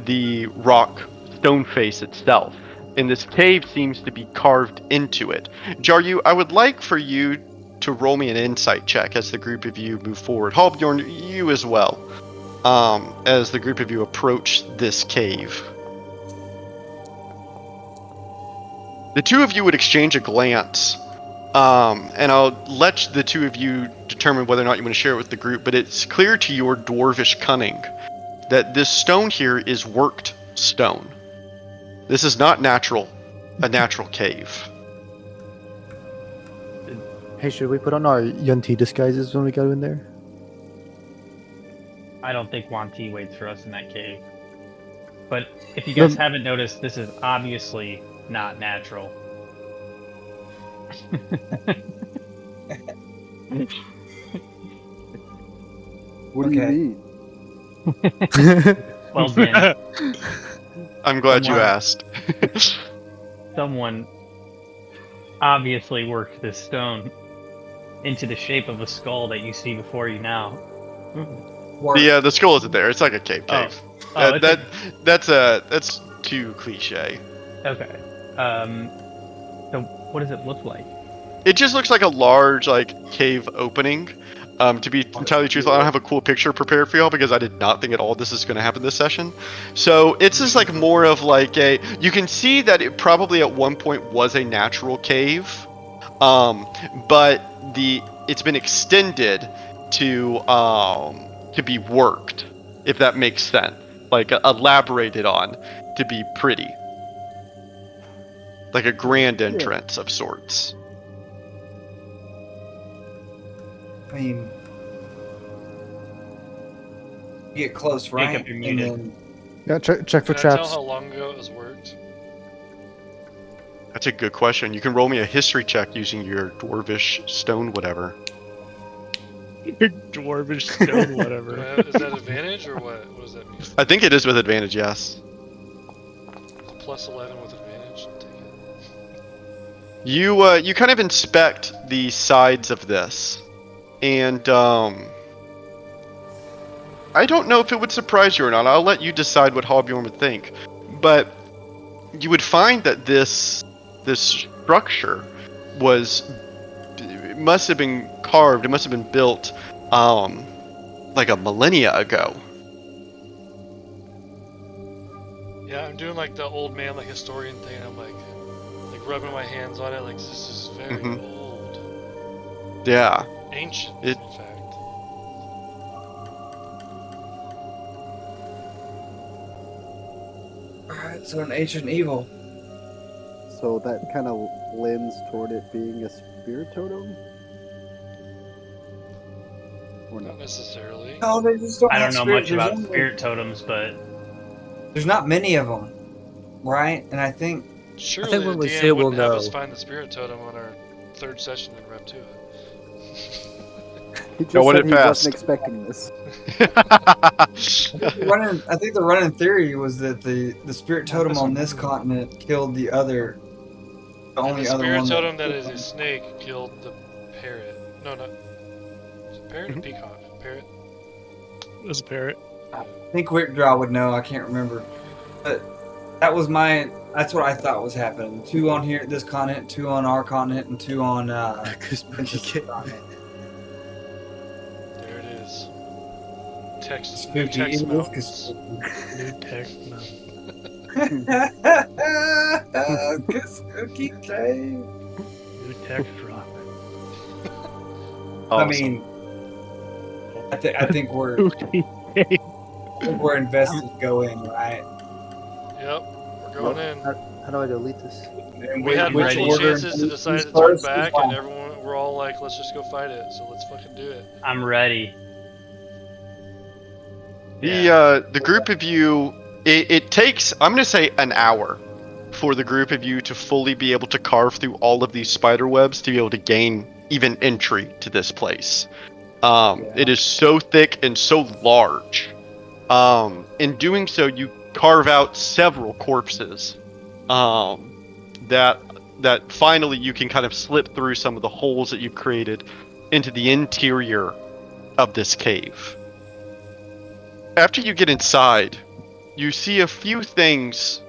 the rock stone face itself, and this cave seems to be carved into it. Jaryu, I would like for you to roll me an insight check as the group of you move forward. Halbjorn, you as well, as the group of you approach this cave. The two of you would exchange a glance, and I'll let the two of you determine whether or not you want to share it with the group, but it's clear to your dwarvish cunning that this stone here is worked stone. This is not a natural cave. Hey, should we put on our Yunti disguises when we go in there? I don't think Wanti waits for us in that cave. But if you guys haven't noticed, this is obviously not natural. What do you mean? Well, Dan. I'm glad you asked. Someone obviously worked this stone into the shape of a skull that you see before you now. The skull isn't there. It's like a cave. That's too cliche. Okay. So what does it look like? It just looks like a large cave opening. To be entirely truthful, I don't have a cool picture prepared for y'all because I did not think at all this is going to happen this session. So it's just more of you can see that it probably at one point was a natural cave, but it's been extended to be worked, if that makes sense, elaborated on to be pretty, like a grand entrance of sorts. I mean, you get close, right? And then yeah, check for Can I traps. tell how long ago it was worked? That's a good question. You can roll me a history check using your dwarvish stone whatever. Your dwarvish stone whatever. Is that advantage or what? What does that mean? I think it is with advantage, yes. Plus 11 with advantage. I'll take it. You kind of inspect the sides of this, and I don't know if it would surprise you or not. I'll let you decide what Halbjorn would think, but you would find that this structure must have been carved. It must have been built like a millennia ago. Yeah, I'm doing the old man historian thing. I'm like rubbing my hands on it this is very old. Yeah. Ancient, in fact. Alright, so an ancient evil. So that kind of lends toward it being a spirit totem? Or Not necessarily. No, they just don't I have don't know much spirit. about spirit totems, but There's not many of them, right? And I think Surely think when the we DM see it, we'll wouldn't have know. us find the spirit totem on our third session in Rev 2. he just No, what said it he passed. wasn't expecting this. I think the running theory was that the spirit totem on this continent killed the other. The And only the other spirit one totem that is a snake killed the parrot. No, not. Is it parrot or peacock? Parrot? It was a parrot. I think Quickdraw would know. I can't remember, but that's what I thought was happening. 2 on here, this continent, 2 on our continent, and 2 on Princess continent. There it is. Text. Spooky. Text It is mountains. spooky. New text. No. Spooky cave. New text drop. I mean, I think we're invested to go in, right? Yep, we're going in. How do I delete this? And We had which multiple order chances to and decide to who's turn first, back, who's and last? we're all like, let's just go fight it. So let's fucking do it. I'm ready. The group of you, it takes, I'm going to say, an hour for the group of you to fully be able to carve through all of these spider webs to be able to gain even entry to this place. It is so thick and so large. In doing so, you carve out several corpses that that finally you can kind of slip through some of the holes that you've created into the interior of this cave. After you get inside, you see a few things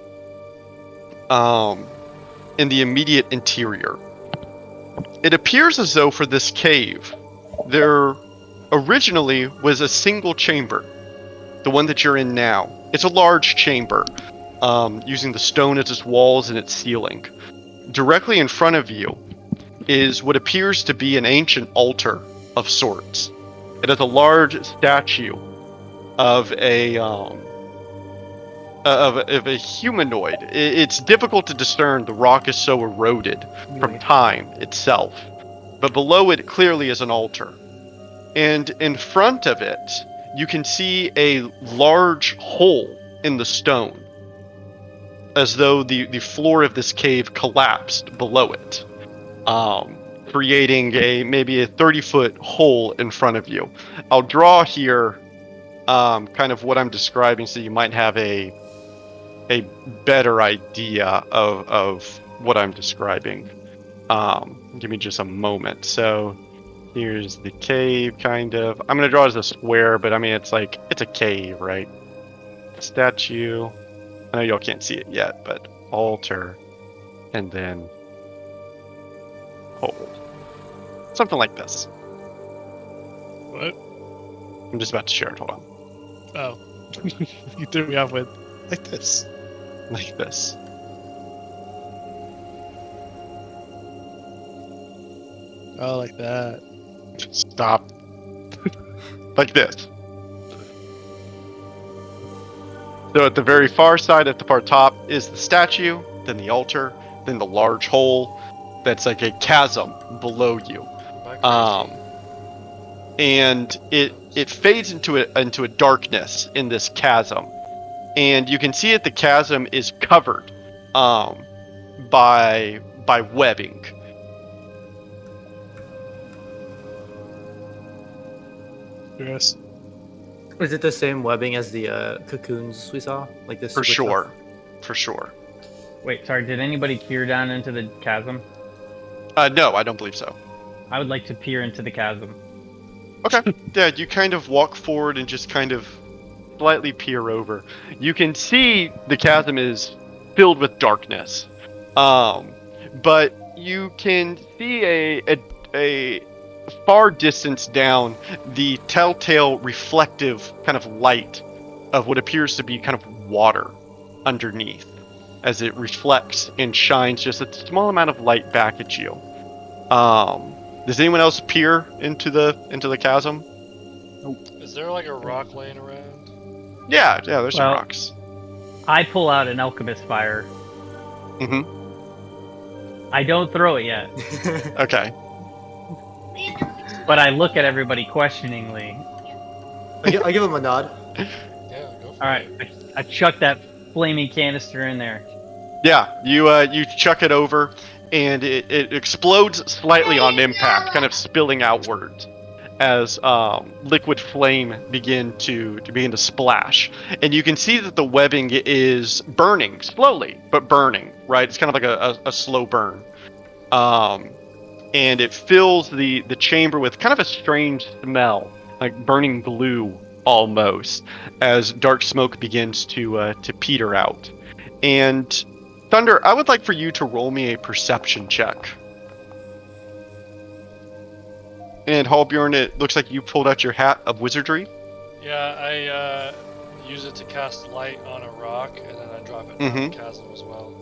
in the immediate interior. It appears as though for this cave, there originally was a single chamber, the one that you're in now. It's a large chamber, using the stone as its walls and its ceiling. Directly in front of you is what appears to be an ancient altar of sorts. It has a large statue of a humanoid. It's difficult to discern. The rock is so eroded from time itself. But below it clearly is an altar. And in front of it, you can see a large hole in the stone, as though the floor of this cave collapsed below it, creating maybe a 30-foot hole in front of you. I'll draw here kind of what I'm describing so you might have a better idea of what I'm describing. Give me just a moment. So here's the cave, kind of. I'm gonna draw it as a square, but I mean it's a cave, right? Statue. I know y'all can't see it yet, but altar, and then hole. Something like this. What? I'm just about to share it. Hold on. Oh, you threw me off with like this. Like this. Oh, like that. Stop. Like this. So at the very far side, at the far top, is the statue, then the altar, then the large hole that's like a chasm below you. And it fades into a darkness in this chasm. And you can see that the chasm is covered by webbing. Yes. Is it the same webbing as the cocoons we saw? Like this? For sure. For sure. Wait, sorry, did anybody peer down into the chasm? No, I don't believe so. I would like to peer into the chasm. Okay. Yeah, you kind of walk forward and just kind of slightly peer over. You can see the chasm is filled with darkness. But you can see a far distance down the telltale reflective kind of light of what appears to be kind of water underneath, as it reflects and shines just a small amount of light back at you. Does anyone else peer into the chasm? Is there like a rock laying around? Yeah, there's some rocks. I pull out an alchemist fire. Mm-hmm. I don't throw it yet. Okay. But I look at everybody questioningly. I give him a nod. Yeah, go for Alright, I chuck that flaming canister in there. Yeah, you chuck it over, and it explodes slightly on impact, kind of spilling outwards as liquid flame begin to splash. And you can see that the webbing is burning slowly, but burning, right? It's kind of like a slow burn. And it fills the chamber with kind of a strange smell, like burning glue almost, as dark smoke begins to peter out. And Thunder, I would like for you to roll me a perception check. And Halbjorn, it looks like you pulled out your hat of wizardry. Yeah, I use it to cast light on a rock, and then I drop it down the chasm as well.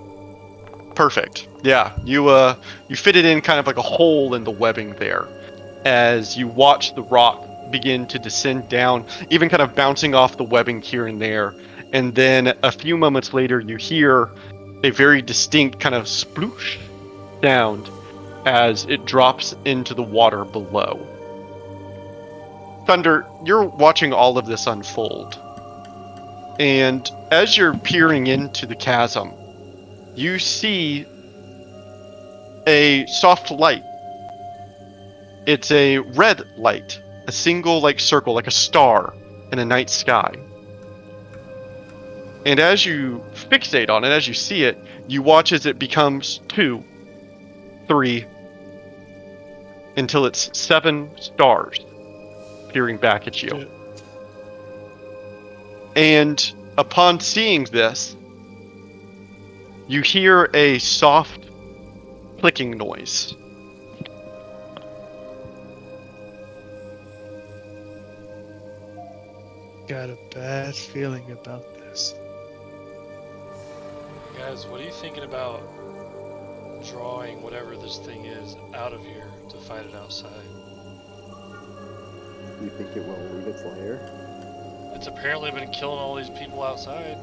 Perfect. Yeah, you fit it in kind of like a hole in the webbing there, as you watch the rock begin to descend down, even kind of bouncing off the webbing here and there. And then a few moments later, you hear a very distinct kind of sploosh sound as it drops into the water below. Thunder, you're watching all of this unfold. And as you're peering into the chasm, you see a soft light. It's a red light, a single circle, like a star in a night sky. And as you fixate on it, as you see it, you watch as it becomes two, 3, until it's 7 stars peering back at you. Shit. And upon seeing this, you hear a soft clicking noise. Got a bad feeling about this. Guys, what are you thinking about drawing whatever this thing is out of here to fight it outside? Do you think it will leave its lair? It's apparently been killing all these people outside.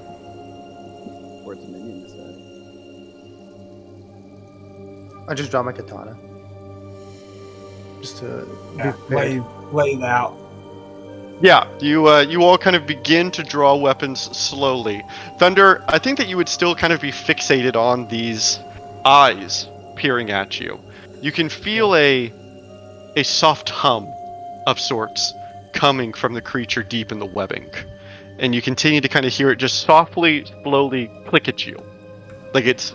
Or its minion decide? I just draw my katana. Just to be Yeah, prepared. lay it out. Yeah, you all kind of begin to draw weapons slowly. Thunder, I think that you would still kind of be fixated on these eyes peering at you. You can feel a soft hum of sorts coming from the creature deep in the webbing. And you continue to kind of hear it just softly, slowly click at you. Like it's...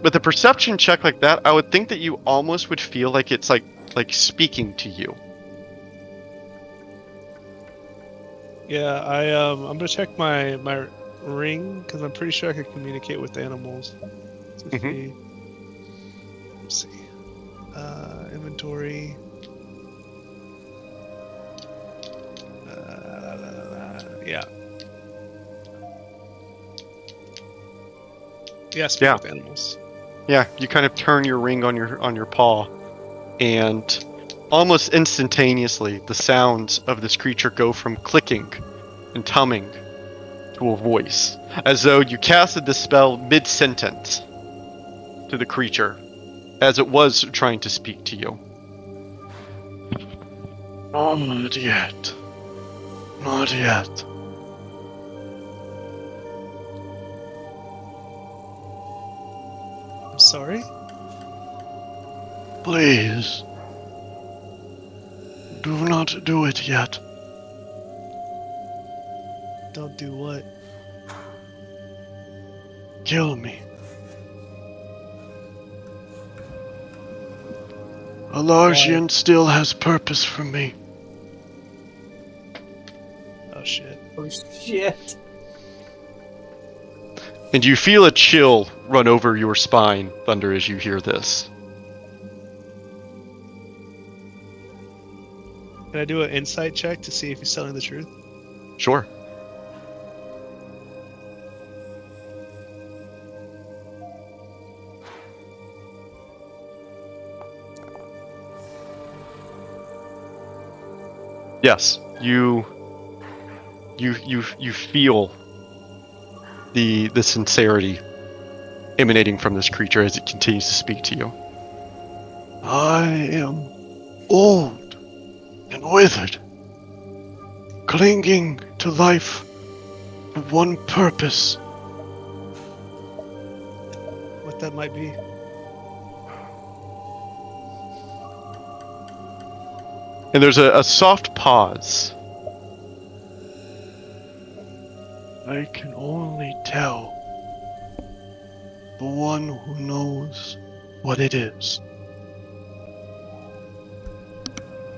With a perception check like that, I would think that you almost would feel like it's like speaking to you. Yeah, I'm gonna check my ring because I'm pretty sure I can communicate with animals. To see. Let's see. Inventory. Yeah. Yeah, speak with animals. Yeah, you kind of turn your ring on your paw, and almost instantaneously, the sounds of this creature go from clicking and humming to a voice, as though you casted the spell mid-sentence to the creature, as it was trying to speak to you. Not yet. Not yet. I'm sorry? Please. Do not do it yet. Don't do what? Kill me. Alargian still has purpose for me. Oh shit. Oh shit. And you feel a chill run over your spine, Thunder, as you hear this. Can I do an insight check to see if he's telling the truth? Sure. Yes, you feel the sincerity emanating from this creature as it continues to speak to you. I am old and withered, clinging to life for one purpose. What that might be? And there's a soft pause. I can only tell the one who knows what it is.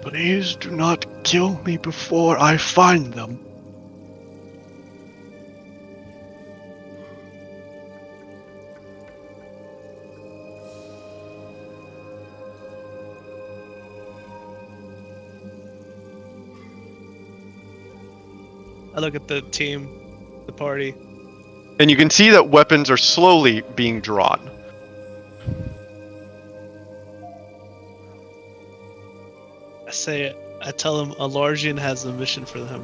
Please do not kill me before I find them. I look at the team, the party. And you can see that weapons are slowly being drawn. I tell him Alargian has a mission for them.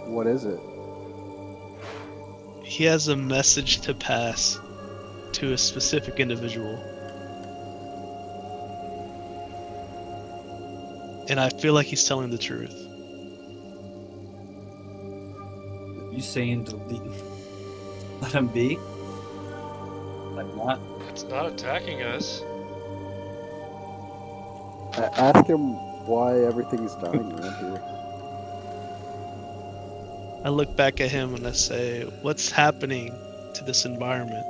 What is it? He has a message to pass to a specific individual. And I feel like he's telling the truth. You saying to let him be? Like not? It's not attacking us. Ask him why everything's dying around here. I look back at him and I say, what's happening to this environment?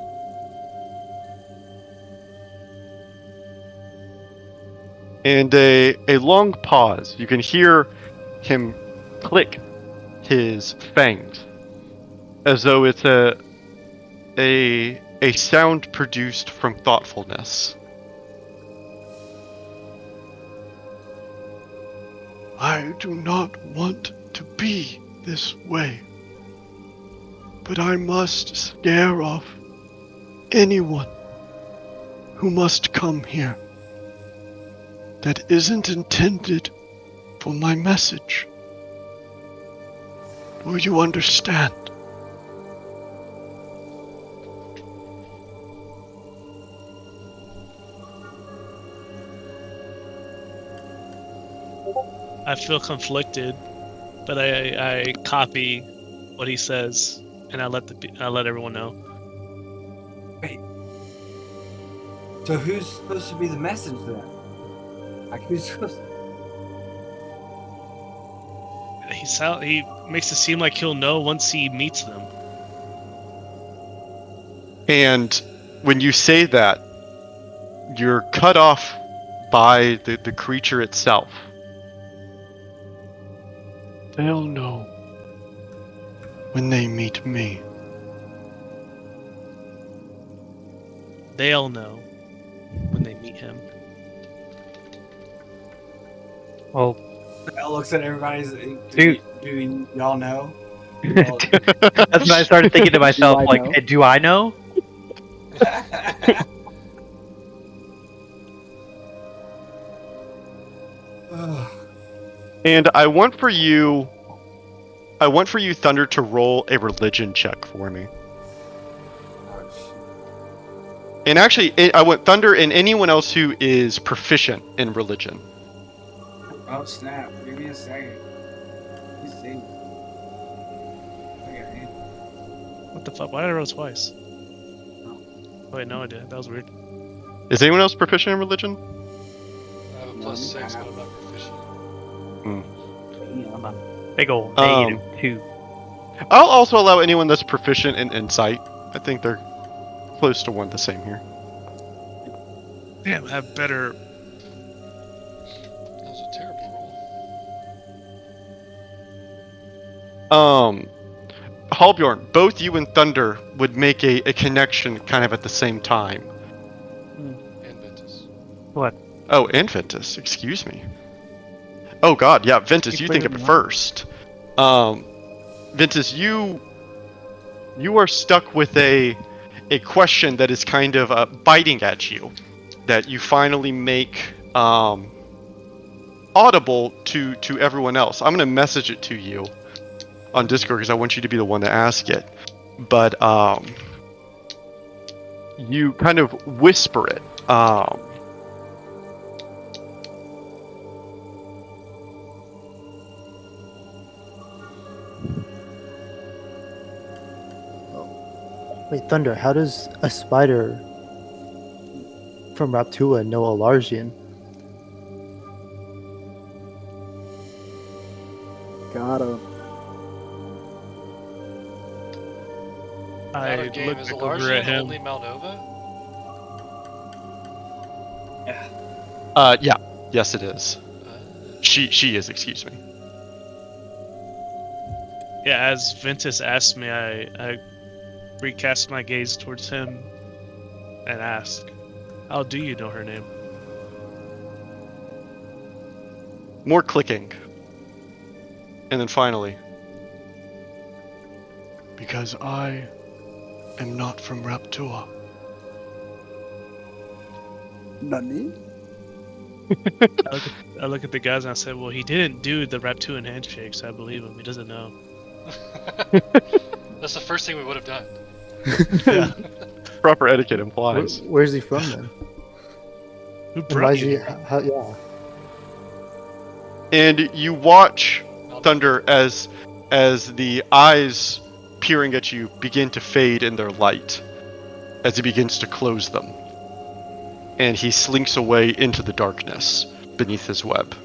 And a long pause. You can hear him click his fangs, as though it's a sound produced from thoughtfulness. I do not want to be this way, but I must scare off anyone who must come here that isn't intended for my message. Will you understand? I feel conflicted, but I copy what he says, and I let everyone know. Wait. So who's supposed to be the message then? Like who's supposed to... He makes it seem like he'll know once he meets them. And when you say that, you're cut off by the creature itself. They'll know when they meet me. They'll know when they meet him. Well, Al looks at everybody's. Dude. Do y'all know? That's when I started thinking to myself, Do I know? do I know? And I want for you, Thunder, to roll a religion check for me. And actually, I want Thunder and anyone else who is proficient in religion. Oh snap! Give me a second. You see? Okay. What the fuck? Why did I roll twice? Oh, wait, no, I did. That was weird. Is anyone else proficient in religion? I have a +6, but I'm not proficient. I'm a big old -2. I'll also allow anyone that's proficient in insight. I think they're close to one the same here. Damn, I have better. That was a terrible roll. Halbjorn, both you and Thunder would make a connection kind of at the same time. And Ventus. What? Oh, and Ventus, excuse me. Oh god, yeah, Ventus, you think of it first. Ventus, you are stuck with a question that is kind of biting at you, that you finally make audible to everyone else. I'm going to message it to you on Discord because I want you to be the one to ask it. But you kind of whisper it. Wait, Thunder, how does a spider from Raptua know Alargian? Got him. I Out of game. look Is back over Alargian at him. only Malnova? Yeah. Yes, it is. She is, excuse me. Yeah, as Ventus asked me, I recast my gaze towards him and ask, "How do you know her name?" More clicking. And then finally, because I am not from Raptua. Nani? I look at the guys and I said, "Well, he didn't do the Raptuan handshake, so I believe him. He doesn't know." That's the first thing we would have done. Yeah. Proper etiquette implies. Where's he from then? Who And brought why you is he? here? Yeah. And you watch Thunder as the eyes peering at you begin to fade in their light as he begins to close them. And he slinks away into the darkness beneath his web.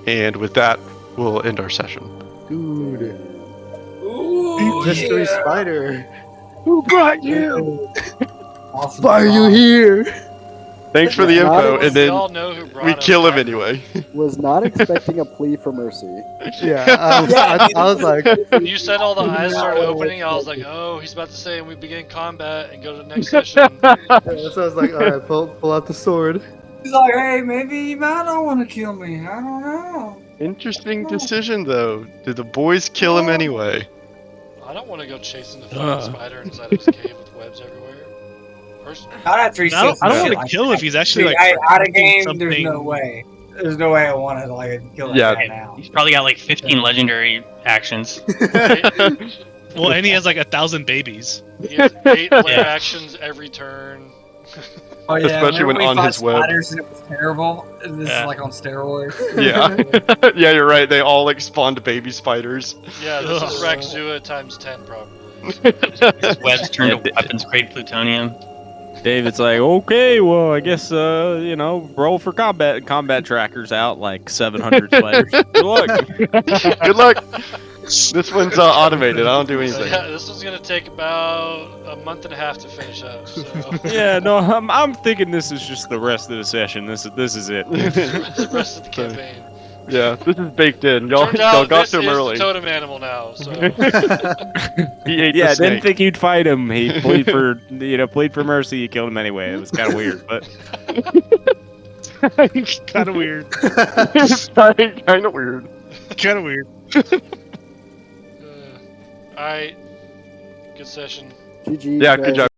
And with that, we'll end our session. Dude. Ooh, Mystery yeah. spider. Who brought you? Awesome. Why are you here? Thanks for the It's not info, ex- and We then all know who brought we him kill him back. anyway. Was not expecting a plea for mercy. Yeah, I was like, When you said all the eyes started opening, I was like, oh, he's about to say, and we begin combat and go to the next session. yeah, so I was like, all right, pull out the sword. He's like, hey, maybe you might not want to kill me. I don't know. Interesting decision, though. Did the boys kill him anyway? I don't want to go chasing the fucking spider inside of his cave with webs everywhere. Personally. Not after he I don't, said I don't some want shit to like kill him that. if he's actually See, like out of protecting game, something. there's no way. There's no way I want to like kill that Yeah. guy now. He's probably got like 15 legendary actions. Well, and he has like 1,000 babies. He has 8 flare Yeah. actions every turn. Oh yeah, Especially when remember we on fought his web. spiders and it was terrible. This Yeah. is like on steroids. Yeah. Yeah, you're right. They all like spawned baby spiders. Yeah, this is Ugh. Rexua times 10 probably. His webs turn to weapons grade plutonium. David's like, okay, well, I guess, roll for combat trackers out, like 700 spiders. Good luck. Good luck. This one's automated. I don't do So anything. yeah, this one's gonna take about a month and a half to finish up. So Yeah, no, I'm thinking this is just the rest of the session. This is it. the rest of the campaign. Yeah, this is baked in. Y'all Turns out got this to him is early. the totem animal now. So He ate Yeah, the I didn't snake. think you'd fight him. He plead for mercy. You killed him anyway. It was kind of weird, but Kind of weird. Kind of weird. Kind of weird. alright, good session. GG. Yeah, good job.